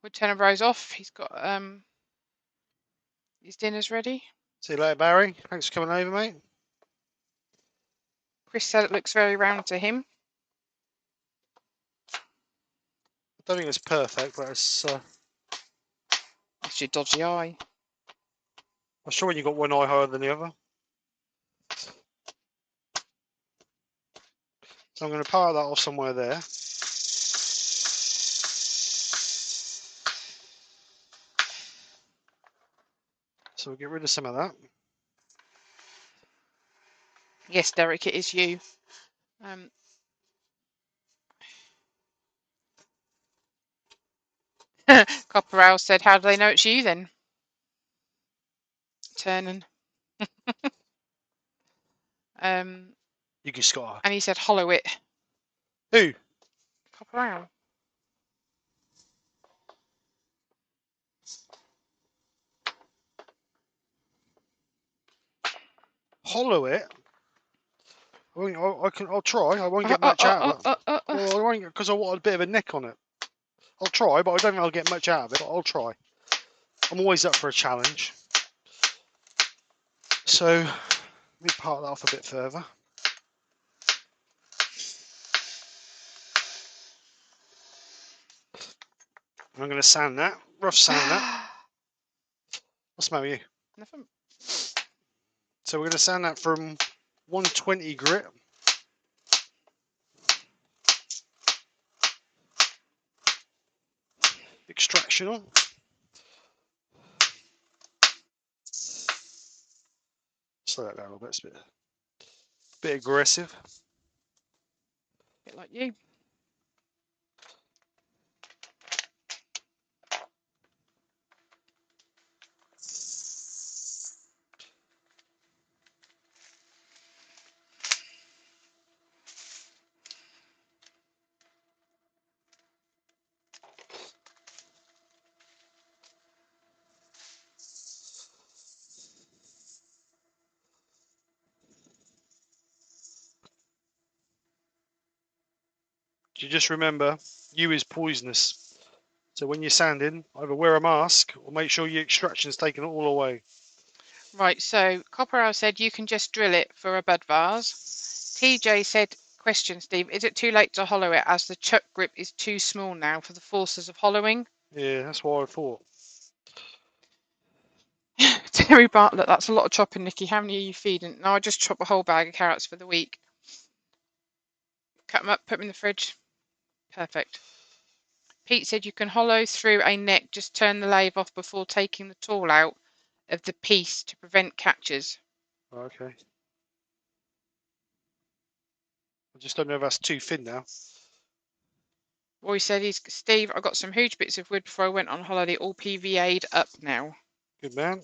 Woodturning Rose off. He's got his dinner's ready. See you later, Barry. Thanks for coming over, mate. Chris said it looks very round to him. I don't think it's perfect, but it's. That's your dodgy eye. I'm sure when you've got one eye higher than the other. So I'm going to power that off somewhere there. So we'll get rid of some of that. Yes, Derek, it is you. Copper Owl said, how do they know it's you then? Turning. You just got And he said, hollow it. Who? Copper Owl. Hollow it? I'll try. I won't get much out of it. Well, I won't, because I want a bit of a nick on it. I'll try, but I don't think I'll get much out of it. But I'll try. I'm always up for a challenge. So let me part that off a bit further. I'm going to sand that, rough sand that. What's the matter with you? Nothing. So we're going to sand that from 120 grit. Extraction on. Slow that down a little bit. It's a bit aggressive. Bit like you. You just remember, you is poisonous. So when you're sanding, either wear a mask or make sure your extraction's taken all away. Right, so Copper Owl said you can just drill it for a bud vase. TJ said, question Steve, is it too late to hollow it as the chuck grip is too small now for the forces of hollowing? Yeah, that's what I thought. Terry Bartlett, that's a lot of chopping, Nikki. How many are you feeding? No, I just chop a whole bag of carrots for the week. Cut them up, put them in the fridge. Perfect. Pete said you can hollow through a neck, just turn the lathe off before taking the tool out of the piece to prevent catches. Okay. I just don't know if that's too thin now. Roy said, Steve, I got some huge bits of wood before I went on holiday, all PVA'd up now. Good man.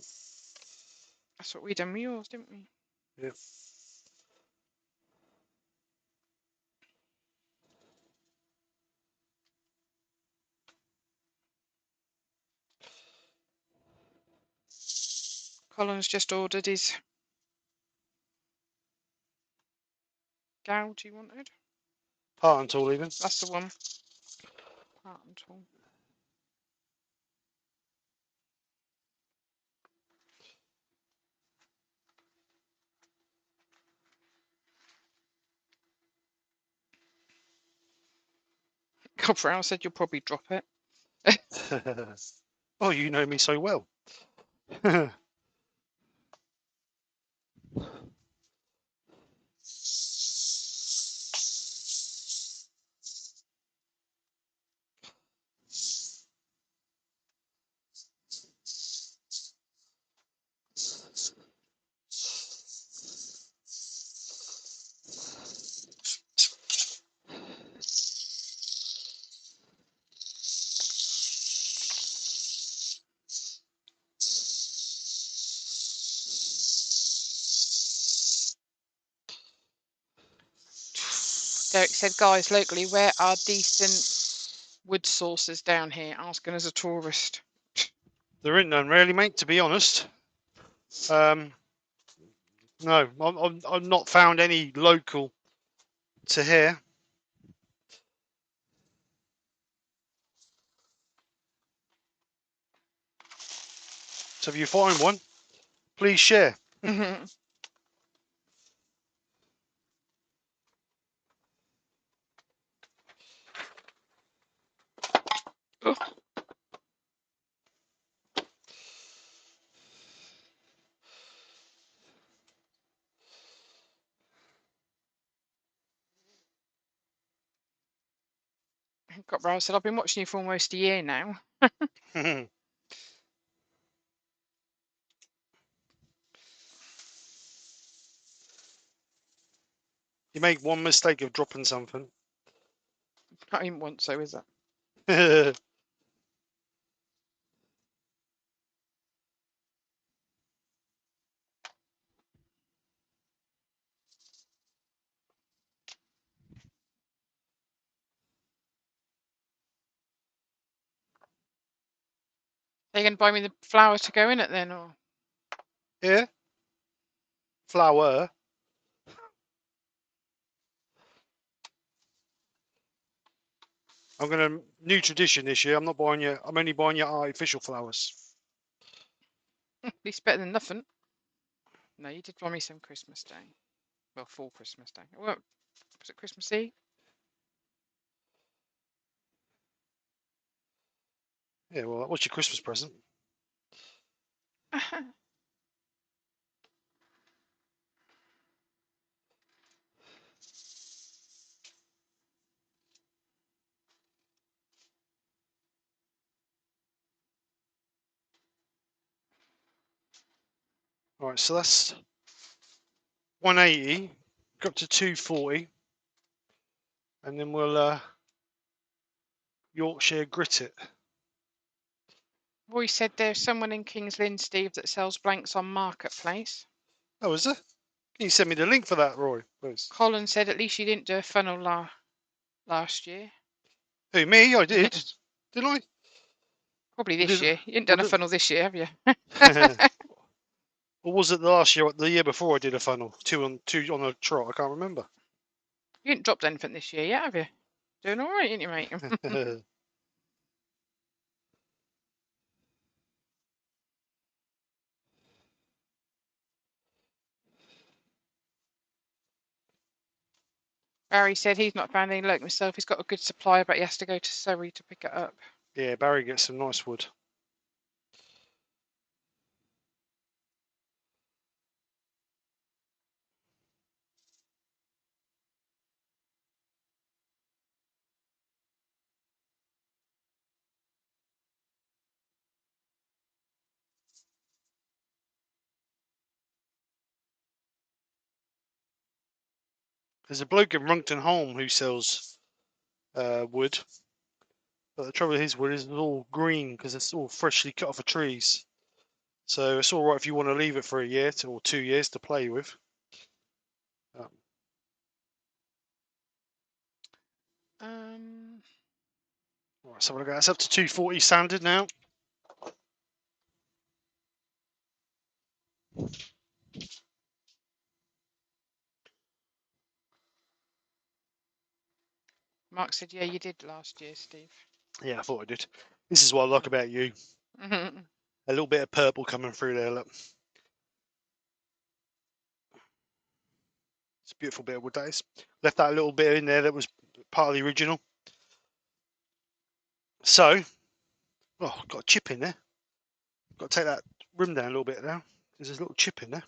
That's what we done with yours, didn't we? Yeah. Colin's just ordered his gouge he wanted. Parting tool even. That's the one. Parting tool. Copper said you'll probably drop it. Oh, you know me so well. Derek said, guys, locally, where are decent wood sources down here? Asking as a tourist. There ain't none really, mate, to be honest. No, I've not found any local to here. So if you find one, please share. Copper said, I've been watching you for almost a year now. You make one mistake of dropping something. Not even once, so is it? Are you going to buy me the flour to go in it then, or? Yeah, flour. I'm gonna new tradition this year. I'm not buying you. I'm only buying you artificial flowers. At least better than nothing. No, you did buy me some Christmas Day. Well, for Christmas Day. Well, was it Christmas Eve? Yeah. Well, what's your Christmas present? All right. So that's 180. Go up to 240, and then we'll Yorkshire grit it. Roy said there's someone in King's Lynn, Steve, that sells blanks on Marketplace. Oh, is there? Can you send me the link for that, Roy, please? Colin said at least you didn't do a funnel last year. Who, me? I did. Didn't I? Probably Or this did, year. You ain't or done a funnel this year, have you? or was it the last year, the year before I did a funnel? Two on a trot, I can't remember. You ain't dropped anything this year yet, have you? Doing all right, ain't you, mate? Barry said he's not found any luck himself. He's got a good supplier, but he has to go to Surrey to pick it up. Yeah, Barry gets some nice wood. There's a bloke in Runkton Holme who sells wood, but the trouble with his wood is it's all green because it's all freshly cut off of trees. So it's all right if you want to leave it for a year or 2 years to play with. Right, so we're going to go. That's up to 240 standard now. Mark said, yeah, you did last year, Steve. Yeah, I thought I did. This is what I like about you. A little bit of purple coming through there, look. It's a beautiful bit of wood, that is. Left that little bit in there that was part of the original. So, oh, got a chip in there. Got to take that rim down a little bit now. There's a little chip in there.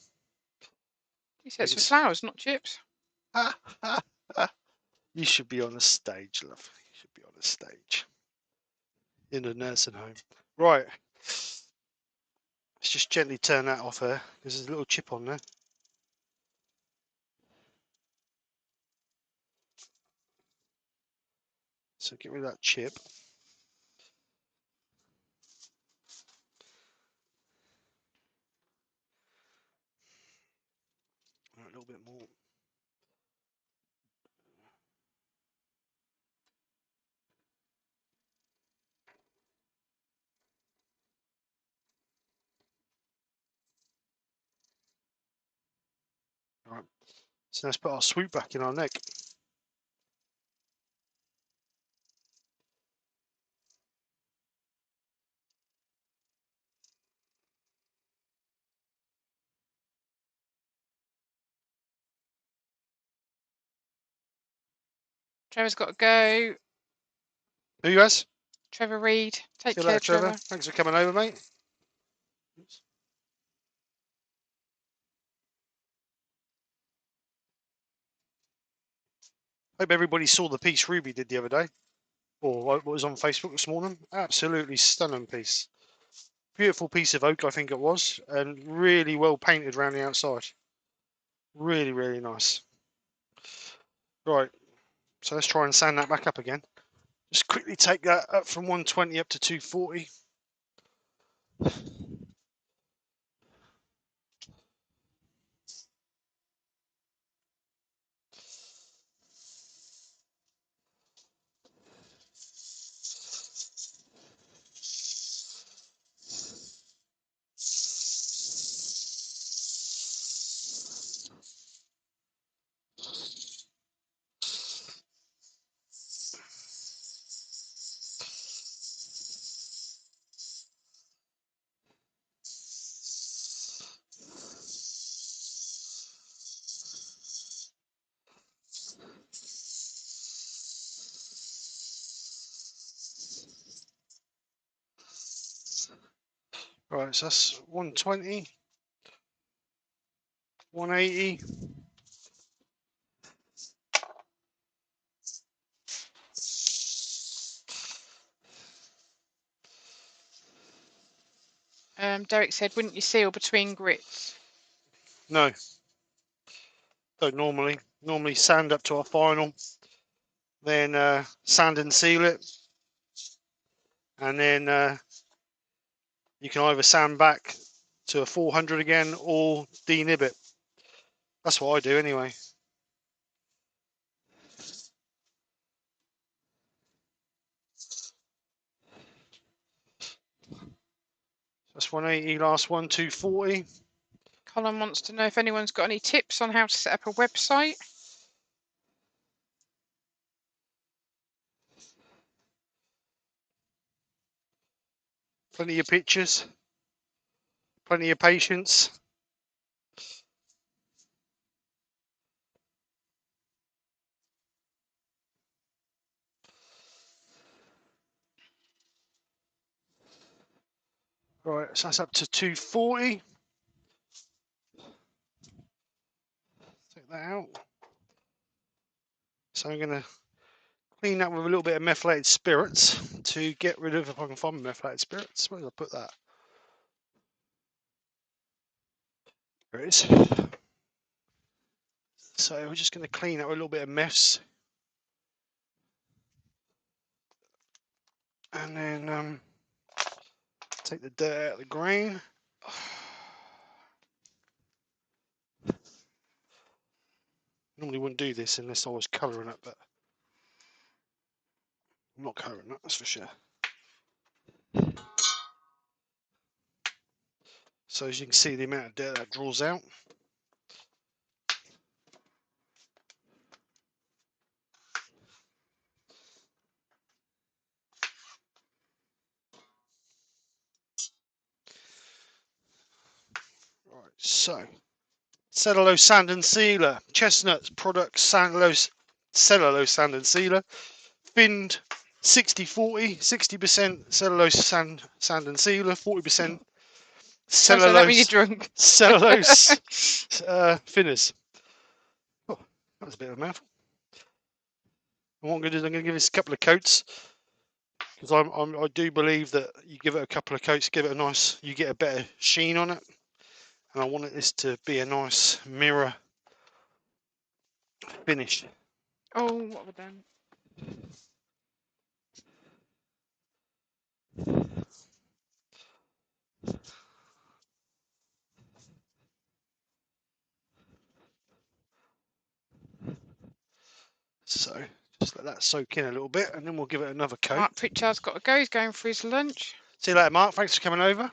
He said it's for flowers, not chips. You should be on the stage, love. You should be on the stage. In a nursing home. Right. Let's just gently turn that off there. There's a little chip on there. So get rid of that chip. Right, a little bit more. Right. So let's put our swoop back in our neck. Trevor's got to go. Who has? Trevor Reed. Take See you care, later, Trevor. Trevor. Thanks for coming over, mate. Oops. Hope everybody saw the piece Ruby did the other day, or what was on Facebook this morning. Absolutely stunning piece. Beautiful piece of oak, I think it was, and really well painted around the outside. Really, really nice. Right, so let's try and sand that back up again. Just quickly take that up from 120 up to 240. Right, so that's 120, 180. Derek said, wouldn't you seal between grits? No, don't normally. Normally sand up to our final, then sand and seal it, and then you can either sand back to a 400 again or denib it. That's what I do anyway. That's 180, last one, 240. Colin wants to know if anyone's got any tips on how to set up a website. Plenty of pictures, plenty of patience. Right, so that's up to 240. Take that out. So I'm going to clean that with a little bit of methylated spirits to get rid of, if I can find methylated spirits. Where did I put that? There it is. So we're just going to clean that with a little bit of mess. And then take the dirt out of the grain. Normally wouldn't do this unless I was colouring it, but I'm not colouring that, that's for sure. So as you can see, the amount of dirt that draws out. Right, so cellulose sand and sealer, Chestnut products, cellulose sand and sealer, finned 60-40, 60% cellulose sand and sealer, 40% So that means you're cellulose drunk. thinners. Oh, that was a bit of a mouthful. And what I'm going to do is I'm going to give this a couple of coats, because I do believe that you give it a couple of coats, give it a nice, you get a better sheen on it. And I want this to be a nice mirror finish. Oh, what have I done? So just let that soak in a little bit, and then we'll give it another coat. Mark Pritchard's got to go. He's going for his lunch. See you later, Mark. Thanks for coming over.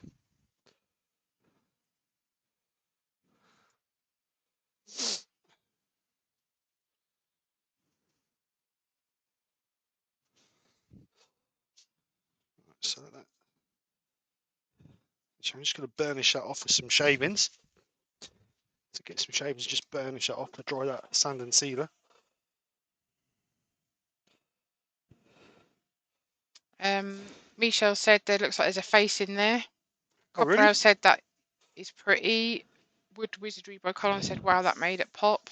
So I'm just going to burnish that off with some shavings. To get some shavings, just burnish that off to dry that sand and sealer. Michelle said there looks like there's a face in there. Oh, really? Copperell said that is pretty. Wood Wizardry by Colin said, wow, that made it pop.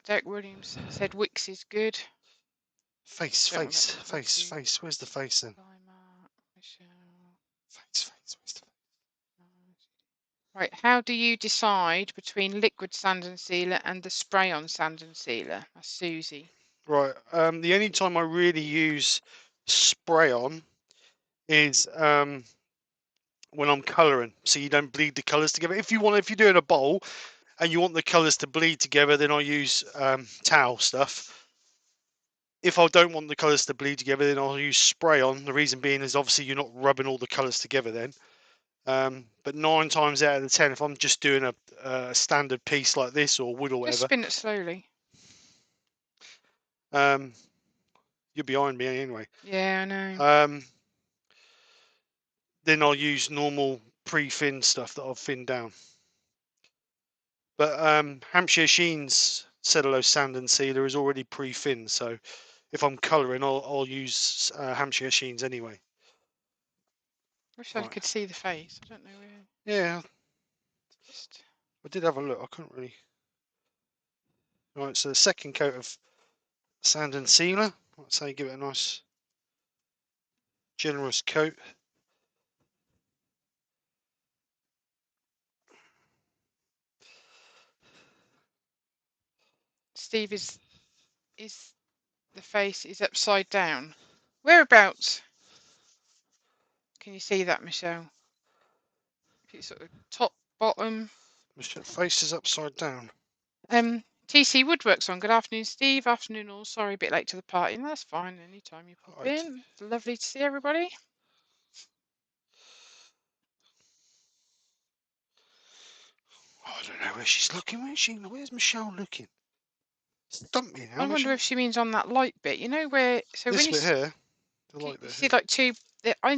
Derek Williams said Wix is good. Face. Where's the face then? Michelle. Face. Where's the face? Right, how do you decide between liquid sand and sealer and the spray-on sand and sealer? That's Susie. Right. The only time I really use spray on is when I'm colouring, so you don't bleed the colours together. If you're doing a bowl and you want the colours to bleed together, then I use towel stuff. If I don't want the colours to bleed together, then I'll use spray on. The reason being is obviously you're not rubbing all the colours together then. But 9 times out of the 10, if I'm just doing a standard piece like this or wood or Just whatever, spin it slowly. you're behind me anyway. Yeah, I know. Then I'll use normal pre-fin stuff that I've finned down. But Hampshire Sheen's cellulose sand and sealer is already pre-finned, so if I'm colouring, I'll use Hampshire Sheen's anyway. Wish I could see the face. I don't know where. Yeah, Just I did have a look. I couldn't really. Right, so the second coat of sand and sealer. I'd say give it a nice, generous coat. Steve is the face is upside down. Whereabouts? Can you see that, Michelle? If you sort of top, bottom. Face is upside down. TC Woodworks on. Good afternoon, Steve. Afternoon all. Sorry, a bit late to the party. And that's fine. Anytime you pop in. It's lovely to see everybody. Oh, I don't know where she's looking. Where's Michelle looking? Stump me now, I wonder Michelle. if she means on that light bit. You know where? So This when bit here, the you light bit see here. like two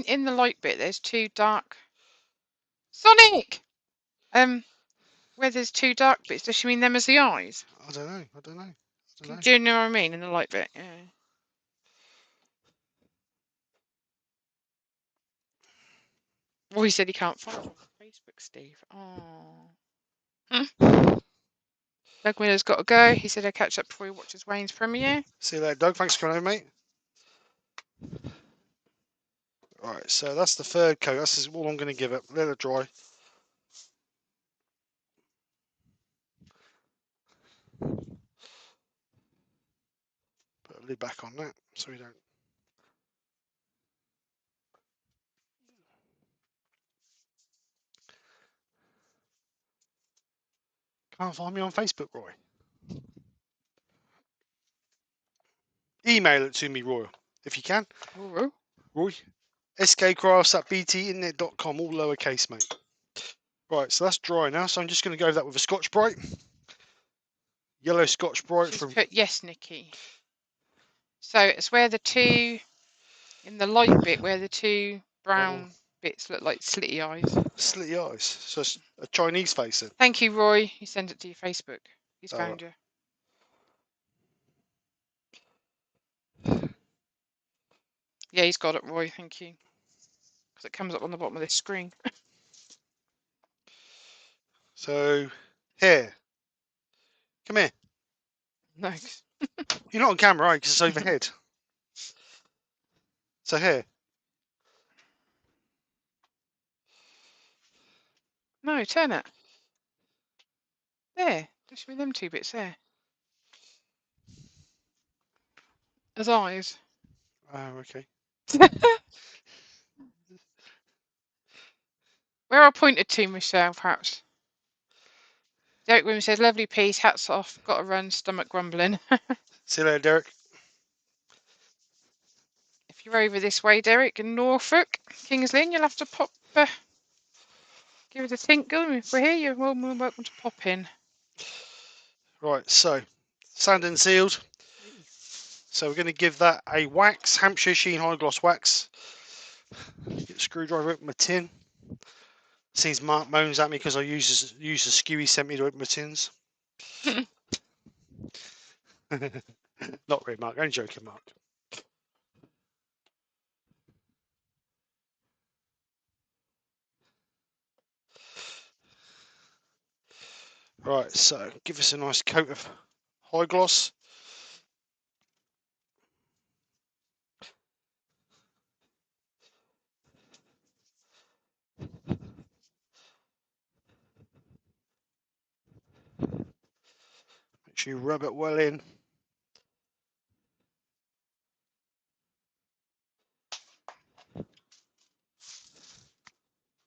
in the light bit, there's two dark. Sonic. Where there's two dark bits. Does she mean them as the eyes? I don't know. Do you know what I mean in the light bit? Yeah. Well, he said he can't find you on Facebook, Steve. Oh. Doug Miller's got to go. He said I'll catch up before he watches Wayne's premiere. See you later, Doug. Thanks for coming over, mate. Right, so that's the third coat. That's all I'm going to give it. Let it dry. Put a lid back on that so we don't. Can't find me on Facebook, Roy. Email it to me, Roy, if you can. Ooh. Roy. skkrafts@btinternet.com, all lowercase, mate. Right, so that's dry now. So I'm just going to go over that with a Scotch Brite. Yellow Scotch Brite She's from. put yes, Nikki. So it's where the two in the light bit, where the two brown bits look like slitty eyes. Slitty eyes. So it's a Chinese face then. Thank you, Roy. He sent it to your Facebook. He's found you. Yeah, he's got it, Roy. Thank you. Because it comes up on the bottom of this screen. So, here. Come here. No. You're not on camera, right? Because it's overhead. So here. No, turn it. There. There should be them two bits there. As eyes. Oh, okay. Where I pointed to, Michelle, perhaps. Derek Williams says, lovely piece, hats off, got to run, stomach grumbling. See you later, Derek. If you're over this way, Derek, in Norfolk, Kings Lynn, you'll have to pop, give it a tinkle. If we're here, you're more than welcome to pop in. Right, so, sand and sealed. So we're going to give that a wax, Hampshire Sheen High Gloss Wax. Get a screwdriver, open my tin. Seems Mark moans at me because I use the skew he sent me to open my tins. Not really, Mark. Only joking, Mark. Right, so give us a nice coat of high gloss. Make sure you rub it well in.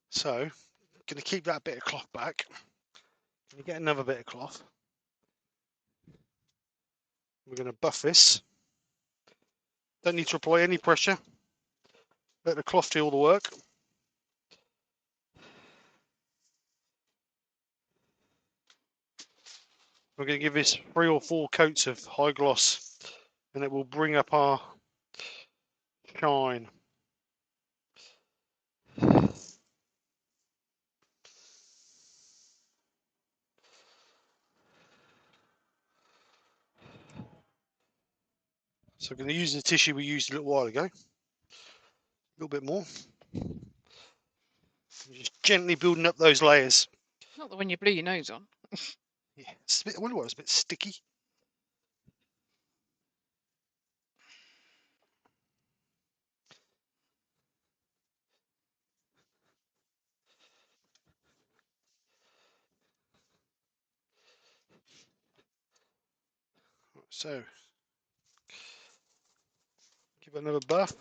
So, going to keep that bit of cloth back. Going to get another bit of cloth. We're going to buff this. Don't need to apply any pressure. Let the cloth do all the work. We're going to give this 3 or 4 coats of high gloss, and it will bring up our shine. So we're going to use the tissue we used a little while ago. A little bit more. You're just gently building up those layers. Not the one you blew your nose on. Yeah, it's a bit, I wonder what it's a bit sticky. So, give it another buff.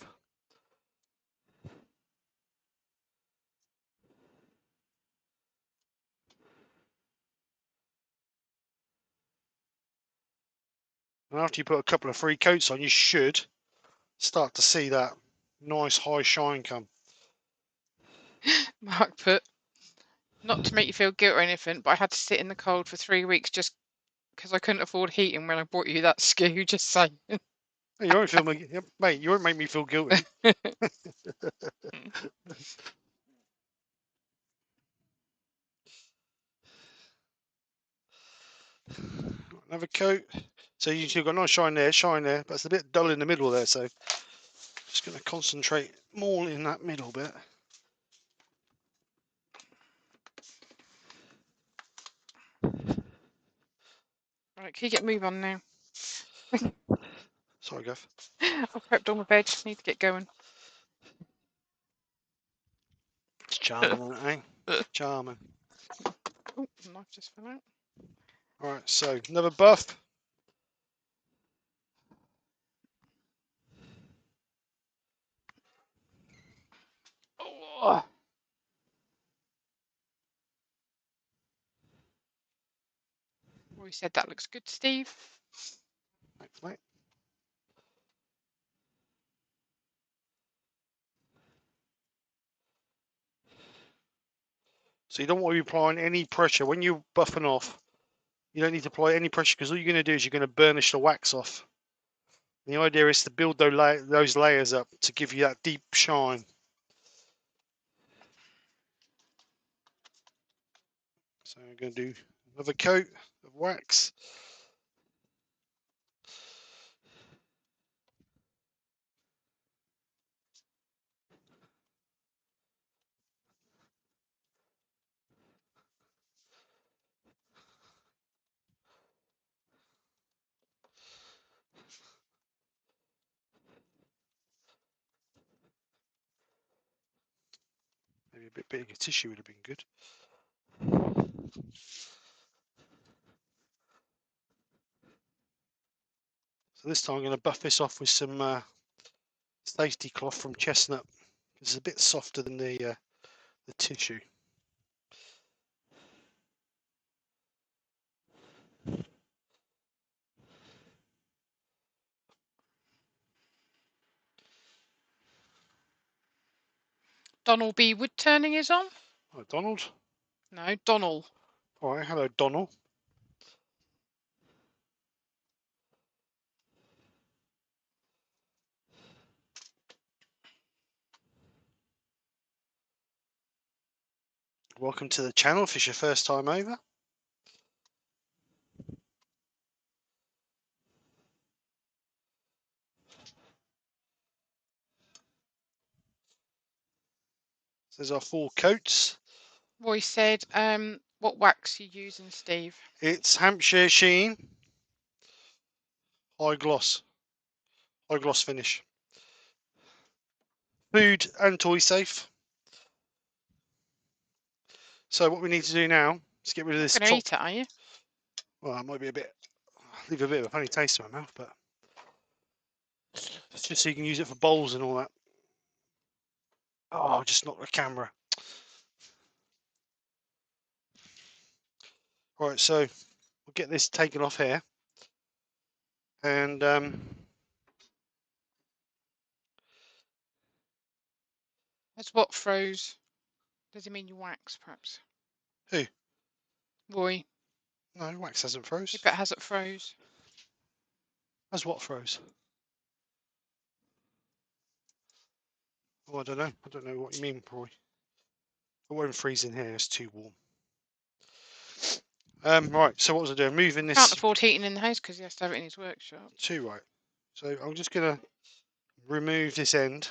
And after you put a couple of free coats on, you should start to see that nice high shine come. Mark put, not to make you feel guilt or anything, but I had to sit in the cold for 3 weeks just because I couldn't afford heating when I bought you that skew. Just saying. You won't feel me, mate. You won't make me feel guilty. Another coat. So you've got a nice shine there, but it's a bit dull in the middle there. So just going to concentrate more in that middle bit. Right, can you get move on now? Sorry, Gav. I've prepped all my veg. Just need to get going. It's charming, eh? Charming. Oh, the knife just fell out. All right, so another buff. Oh. We said that looks good, Steve. Thanks, mate. So you don't want to be applying any pressure when you're buffing off. You don't need to apply any pressure because all you're going to do is you're going to burnish the wax off. And the idea is to build those layers up to give you that deep shine. So I'm going to do another coat of wax. Maybe a bit bigger tissue would have been good. So this time I'm going to buff this off with some safety cloth from Chestnut. It's a bit softer than the tissue. Donald B. Woodturning is on. Oh, Donald. No, Donald. All right, hello, Donald. Welcome to the channel if it's your first time over. So there's our 4 coats. Roy said, what wax you using, Steve? It's Hampshire Sheen high gloss finish. Food and toy safe. So what we need to do now is get rid of You're this not going to top. eat it, are you? Well, it might be leave a bit of a funny taste in my mouth, but it's just so you can use it for bowls and all that. Oh, just not the camera. All right, so we'll get this taken off here, and That's what froze. Does he mean you wax, perhaps? Who? Roy. No, wax hasn't froze. He bet has it froze. Has what froze? Oh, I don't know. I don't know what you mean, Roy. It won't freeze in here. It's too warm. Right. So what was I doing? Moving this. Can't afford heating in the house because he has to have it in his workshop. Too right. So I'm just gonna remove this end,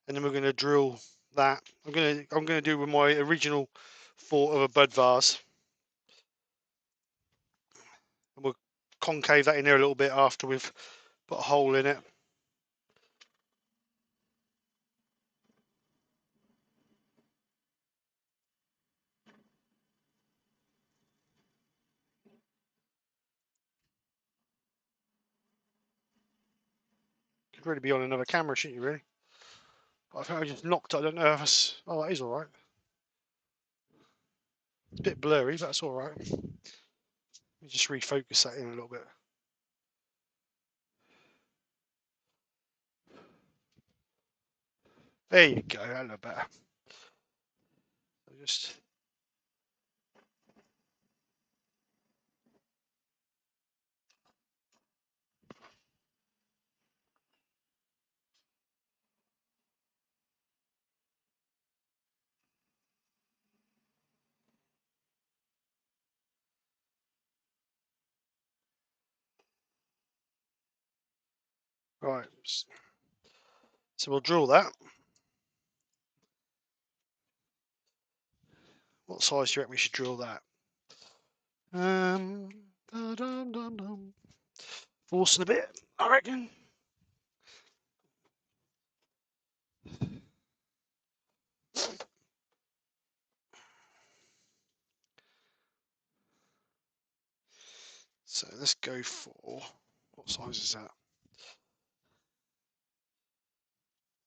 and then we're gonna drill that. I'm gonna do with my original thought of a bud vase, and we'll concave that in there a little bit after we've put a hole in it. Could really be on another camera, shouldn't you? Really? But I think I just knocked it. I don't know if it's. Oh, that is all right. It's a bit blurry, but that's all right. Let me just refocus that in a little bit. There you go. That look better. Just right. So we'll drill that. What size do you reckon we should drill that? Forcing a bit, I reckon. So let's go for, what size is that?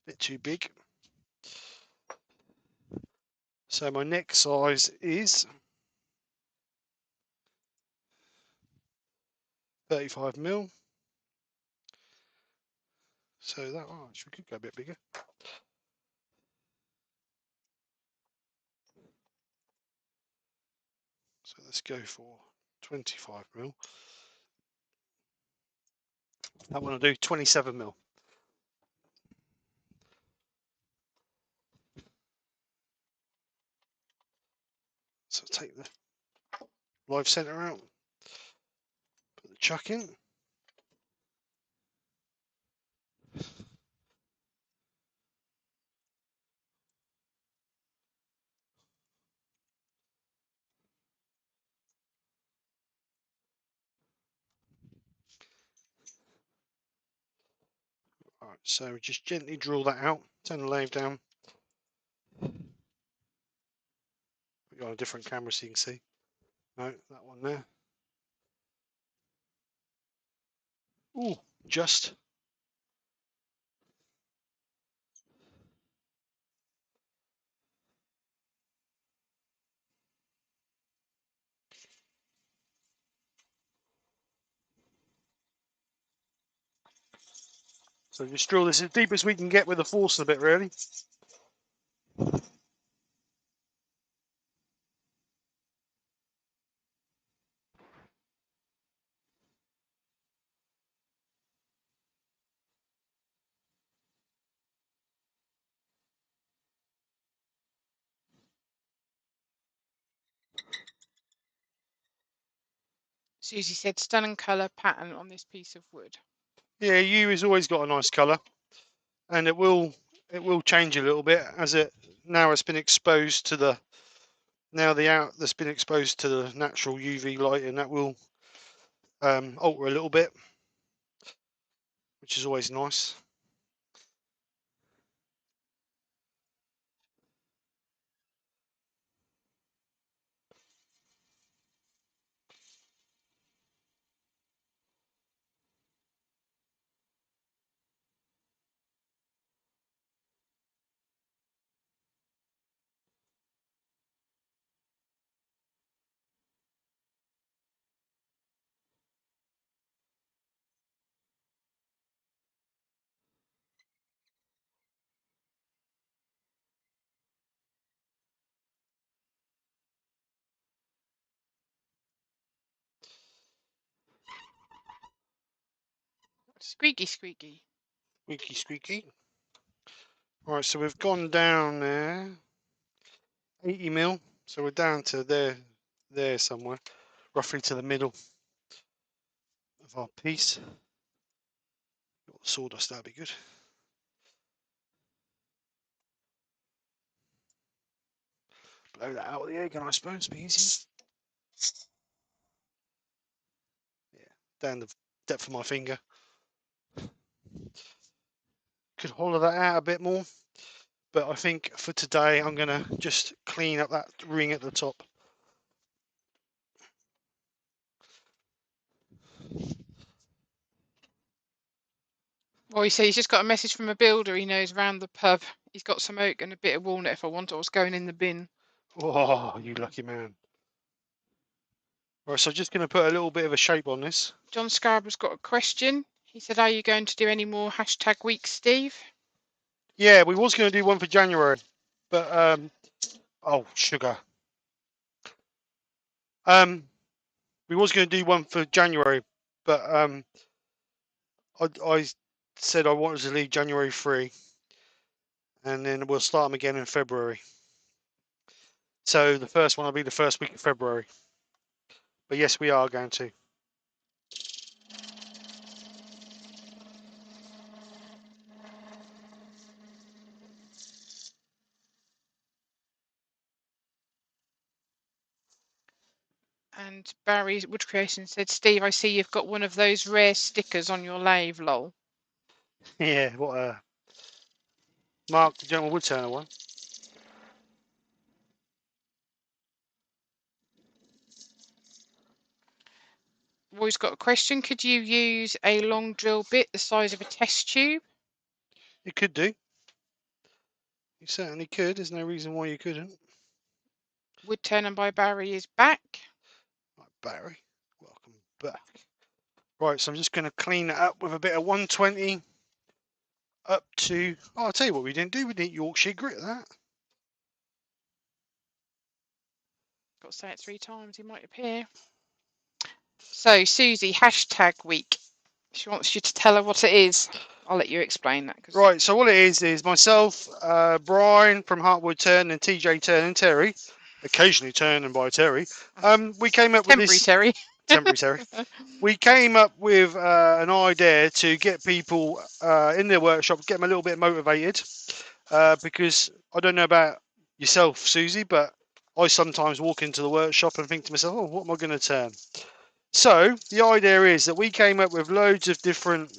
Bit too big. So my next size is 35mm. So that, oh, we could go a bit bigger. So let's go for 25mm. That one I'll do 27mm. So take the live center out, put the chuck in. Alright, so just gently drill that out, turn the lathe down. Put it on a different camera so you can see. No, that one there. Ooh, just. So just drill this as deep as we can get with the force a bit, really. Susie said, stunning colour pattern on this piece of wood. Yeah, yew has always got a nice colour, and it will change a little bit as it now it's been exposed to the that's been exposed to the natural UV light, and that will alter a little bit, which is always nice. Squeaky, squeaky. Squeaky, squeaky. Right, so we've gone down there 80mm, so we're down to there somewhere, roughly to the middle of our piece. Got the sawdust, that'd be good. Blow that out of the egg, and I suppose be easy. Yeah, down the depth of my finger. Could hollow that out a bit more, but I think for today I'm gonna just clean up that ring at the top. Well, he said he's just got a message from a builder he knows round the pub. He's got some oak and a bit of walnut if I want it. What's going in the bin? Oh, you lucky man. Right, so just going to put a little bit of a shape on this. John Scarborough's got a question. He said, are you going to do any more hashtag weeks, Steve? Yeah, we was going to do one for January, but oh, sugar. We was going to do one for January, but I said I wanted to leave January free, and then we'll start them again in February. So the first one will be the first week of February. But yes, we are going to. And Barry Wood Creation said, Steve, I see you've got one of those rare stickers on your lathe, lol. Yeah, what a Mark the General Woodturner one. Roy's got a question. Could you use a long drill bit the size of a test tube? You could do. You certainly could. There's no reason why you couldn't. Woodturning by Barry is back. Right, Barry, welcome back. Right, so I'm just going to clean it up with a bit of 120 up to. Oh, I'll tell you what we didn't do. We didn't Yorkshire grit that. Got to say it 3 times, he might appear. So, Susie, hashtag week. She wants you to tell her what it is. I'll let you explain that. Right, so what it is myself, Brian from Woodturning, and TJ Turn and Terry, occasionally turning by Terry. We came up with Temporary this Terry. temporary Terry. We came up with an idea to get people in their workshop, get them a little bit motivated, because I don't know about yourself, Susie, but I sometimes walk into the workshop and think to myself, oh, what am I going to turn? So the idea is that we came up with loads of different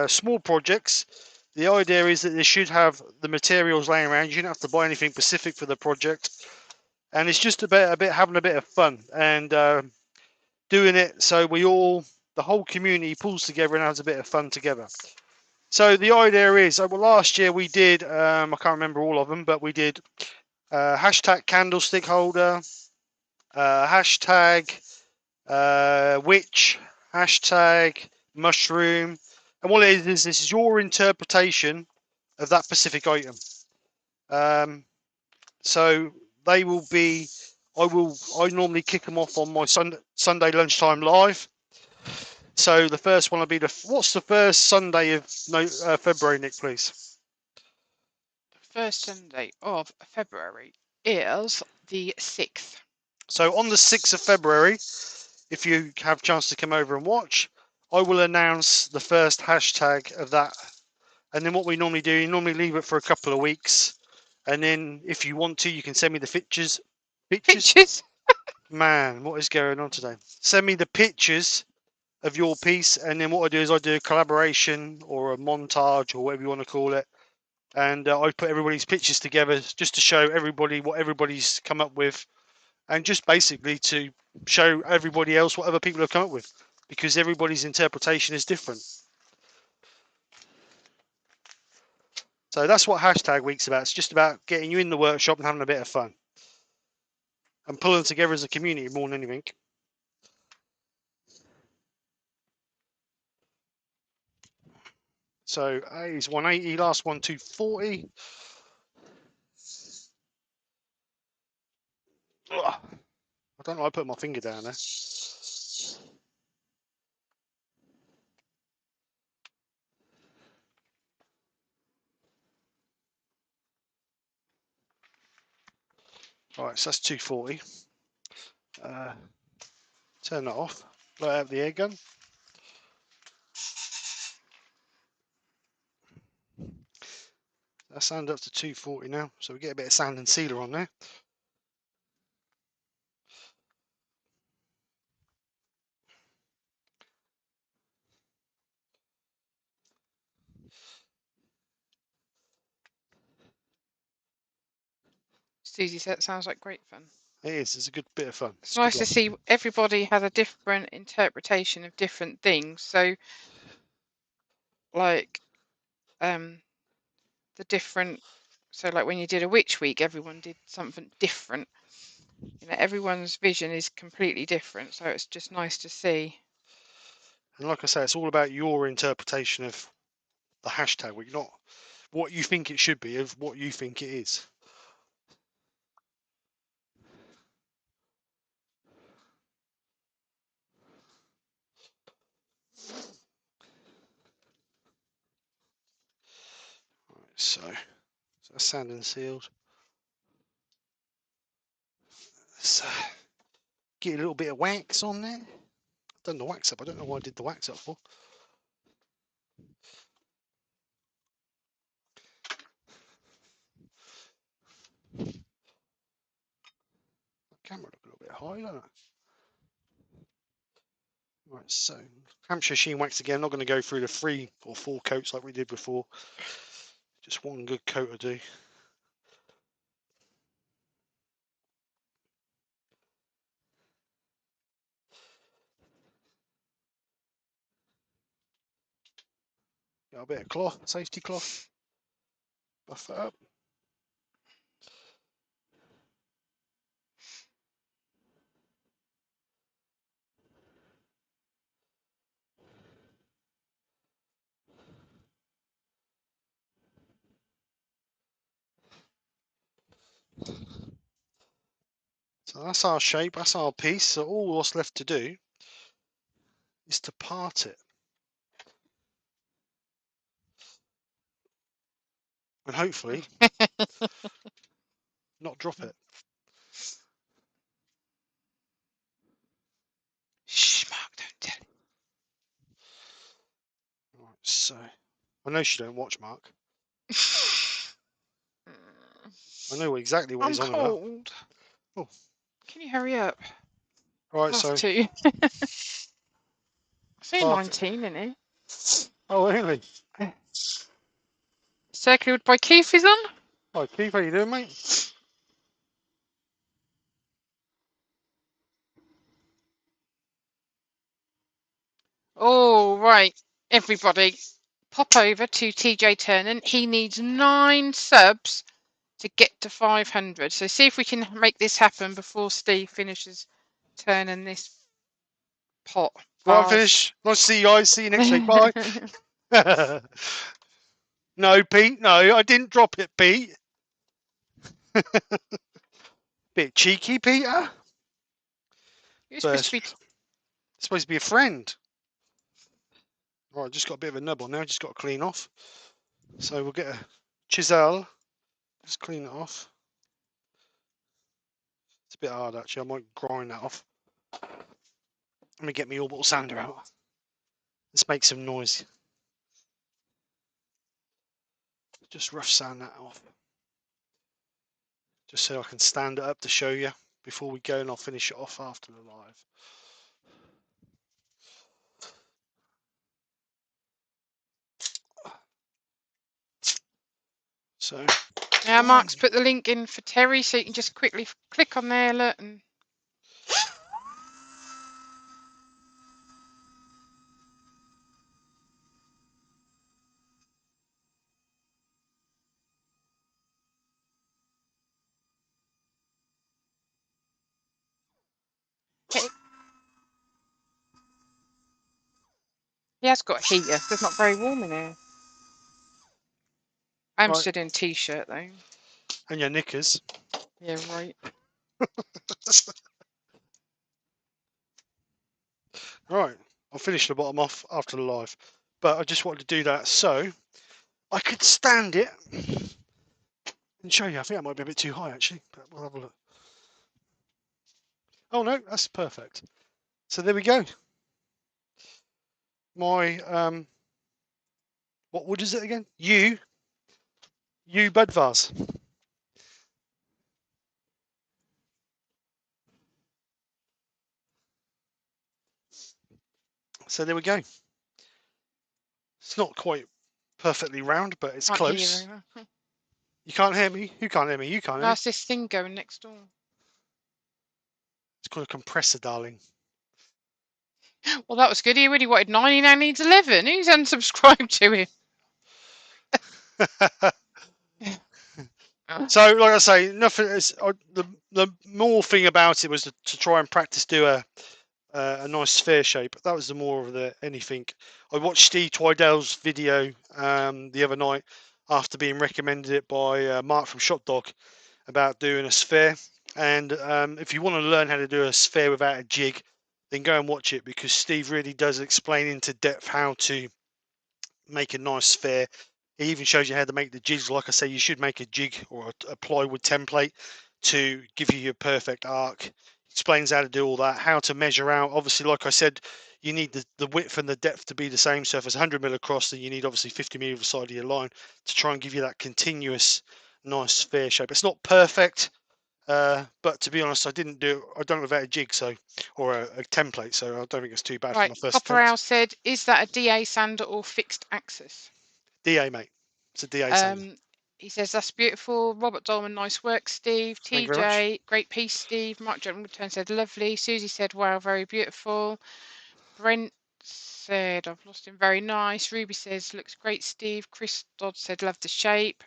small projects. The idea is that they should have the materials laying around. You don't have to buy anything specific for the project, and it's just about having a bit of fun and doing it so the whole community pulls together and has a bit of fun together. So the idea is, well, last year we did, I can't remember all of them, but we did hashtag candlestick holder, hashtag witch, hashtag mushroom, and what it is this is your interpretation of that specific item. So they will be. I normally kick them off on my Sunday lunchtime live. So the first one will be what's the first Sunday of February, Nick, please? The first Sunday of February is the 6th. So on the 6th of February, if you have a chance to come over and watch, I will announce the first hashtag of that. And then what we normally do, you normally leave it for a couple of weeks. And then if you want to, you can send me the pictures. Pictures? Man, what is going on today? Send me the pictures of your piece. And then what I do is I do a collaboration or a montage or whatever you want to call it. And I put everybody's pictures together just to show everybody what everybody's come up with. And just basically to show everybody else what other people have come up with. Because everybody's interpretation is different. So that's what hashtag week's about. It's just about getting you in the workshop and having a bit of fun. And pulling together as a community more than anything. So A is 180, last one 240. Ugh. I don't know, I put my finger down there. Alright, so that's 240. Turn that off. Blow out the air gun. That's sand up to 240 now. So we get a bit of sand and sealer on there. Susie said it sounds like great fun. It is. It's a good bit of fun. It's nice to see everybody has a different interpretation of different things. So, like, the different. So, like when you did a witch week, everyone did something different. You know, everyone's vision is completely different. So it's just nice to see. And like I say, it's all about your interpretation of the hashtag week, not what you think it should be, of what you think it is. Right, so that's sand and sealed. So get a little bit of wax on there. I've done the wax up. I don't know why I did the wax up for. The camera look a little bit high, doesn't it? Right, so Hampshire sheen wax again. I'm not going to go through the 3 or 4 coats like we did before. Just one good coat will do. Got a bit of cloth, safety cloth. Buff it up. So that's our shape, that's our piece. So all what's left to do is to part it. And hopefully not drop it. Shh, Mark, don't tell Right, so I know she don't watch, Mark. I know exactly what I'm he's on about. cold. Oh. Can you hurry up? Right, Have so to. See, part it. 19, isn't it? Oh, really? Circled by Keith is on. Hi, Keith, how you doing, mate? All right, everybody, pop over to TJ Turner. He needs 9 subs to get to 500. So see if we can make this happen before Steve finishes turning this pot. Right, finish. Nice to see you guys. See you next week. Bye. No, Pete. No, I didn't drop it, Pete. Bit cheeky, Peter. You're supposed Supposed to be a friend. Right, just got a bit of a nub on now. Just got to clean off. So we'll get a chisel. Just clean it off. It's a bit hard actually. I might grind that off. Let me get my orbital sander out. Let's make some noise. Just rough sand that off. Just so I can stand it up to show you before we go, and I'll finish it off after the live. So Yeah, Mark's put the link in for Terry, so you can just quickly click on there, look, and he has got a heater, so it's not very warm in here. I'm right. stood in t-shirt though. And your knickers. Yeah, right. Right, I'll finish the bottom off after the live, but I just wanted to do that so I could stand it and show you. I think that might be a bit too high actually, but we'll have a look. Oh no, that's perfect. So there we go. My what wood is it again? Yew bud vase. So there we go. It's not quite perfectly round, but it's Can't hear you close. very well. You can't hear me? Who can't hear me? You can't hear me. That's this thing going next door. It's called a compressor, darling. Well, that was good. He really wanted 9, he now needs 11. Who's unsubscribed to him? So, like I say, nothing. The more thing about it was to try and practice do a nice sphere shape. That was the more of the anything. I watched Steve Twidell's video the other night after being recommended it by Mark from Shot Dog about doing a sphere. And if you want to learn how to do a sphere without a jig, then go and watch it, because Steve really does explain into depth how to make a nice sphere. He even shows you how to make the jigs. Like I say, you should make a jig or a plywood template to give you your perfect arc. Explains how to do all that, how to measure out. Obviously, like I said, you need the width and the depth to be the same. So if it's 100 mil across, then you need obviously 50 mil either side of your line to try and give you that continuous, nice sphere shape. It's not perfect, but to be honest, I didn't do it. I done it without a jig, so or a template, so I don't think it's too bad for Right, my first Copper attempt. Owl said, is that a DA sander or fixed axis? DA, mate. It's a DA sander. He says, that's beautiful. Robert Dolman, nice work, Steve. Thank you very much. TJ, great piece, Steve. Mark Woodturn said, lovely. Susie said, wow, very beautiful. Brent said, I've lost him, very nice. Ruby says, looks great, Steve. Chris Dodd said, love the shape.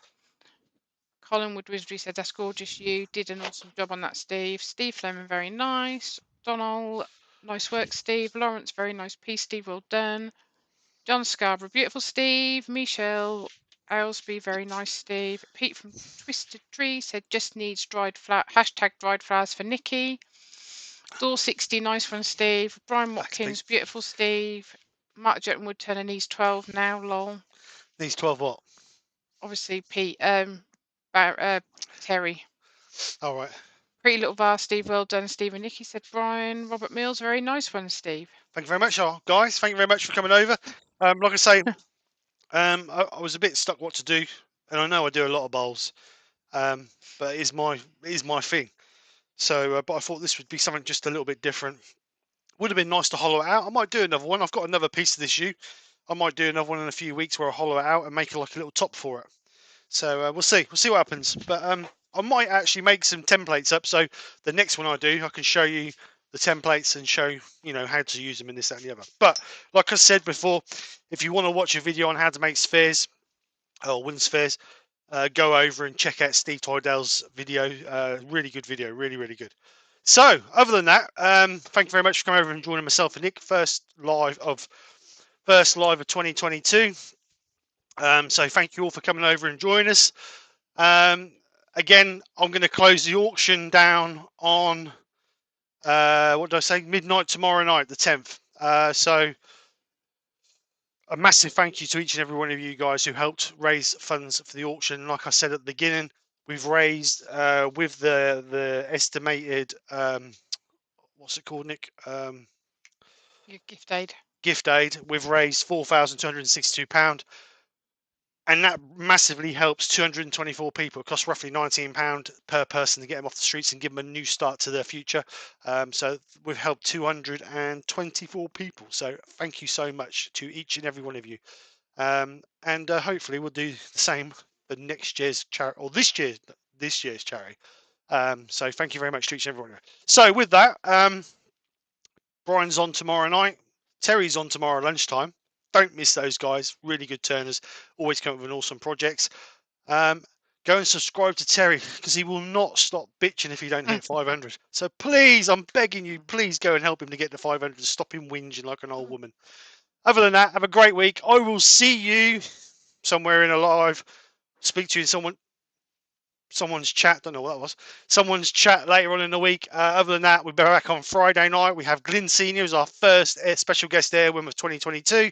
Colin Woodwizardry said, that's gorgeous. You did an awesome job on that, Steve. Steve Fleming, very nice. Donald, nice work, Steve. Lawrence, very nice piece, Steve. Well done. John Scarborough, beautiful, Steve. Michelle Aylesby, very nice, Steve. Pete from Twisted Tree said, just needs dried flower. Hashtag dried flowers for Nikki. Door 60, nice one, Steve. Brian Watkins, beautiful, Steve. Mark Jetton Woodturner needs 12 now, lol. Needs 12 what? Obviously, Pete. Terry. All right. Pretty little vase, Steve. Well done, Steve and Nikki, said Brian. Robert Mills, very nice one, Steve. Thank you very much, guys. Thank you very much for coming over. Like I say, I was a bit stuck what to do, and I know I do a lot of bowls, but it is my thing. So, but I thought this would be something just a little bit different. Would have been nice to hollow it out. I might do another one. I've got another piece of this yew. I might do another one in a few weeks where I hollow it out and make like a little top for it. So we'll see. We'll see what happens. But I might actually make some templates up. So the next one I do, I can show you the templates and show how to use them in this, that, and the other. But like I said before, if you want to watch a video on how to make spheres or wooden spheres, go over and check out Steve Tydell's video. Really good video. Really, really good. So other than that, thank you very much for coming over and joining myself and Nick. First live of 2022. So thank you all for coming over and joining us. Again, I'm going to close the auction down on what did I say? Midnight tomorrow night, the 10th. So a massive thank you to each and every one of you guys who helped raise funds for the auction. Like I said at the beginning, we've raised with the estimated what's it called, Nick? Your gift aid. Gift aid. We've raised £4,262. And that massively helps 224 people. It costs roughly £19 per person to get them off the streets and give them a new start to their future. So we've helped 224 people. So thank you so much to each and every one of you. And hopefully we'll do the same for next year's charity, or this year's charity. So thank you very much to each and every one of you. So with that, Brian's on tomorrow night. Terry's on tomorrow lunchtime. Don't miss those guys. Really good turners. Always come up with awesome projects. Go and subscribe to Terry, because he will not stop bitching if he don't hit 500. So please, I'm begging you, please go and help him to get to 500 to stop him whinging like an old woman. Other than that, have a great week. I will see you somewhere in a live. Speak to you in someone's chat. Don't know what that was. Someone's chat later on in the week. Other than that, we'll be back on Friday night. We have Glyn Senior as our first special guest airwin of 2022.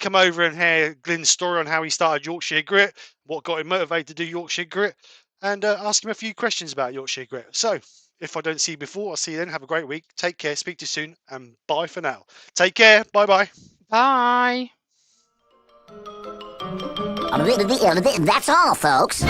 Come over and hear Glyn's story on how he started Yorkshire Grit, what got him motivated to do Yorkshire Grit, and ask him a few questions about Yorkshire Grit. So, if I don't see you before, I'll see you then. Have a great week. Take care. Speak to you soon. And bye for now. Take care. Bye-bye. Bye. That's all, folks.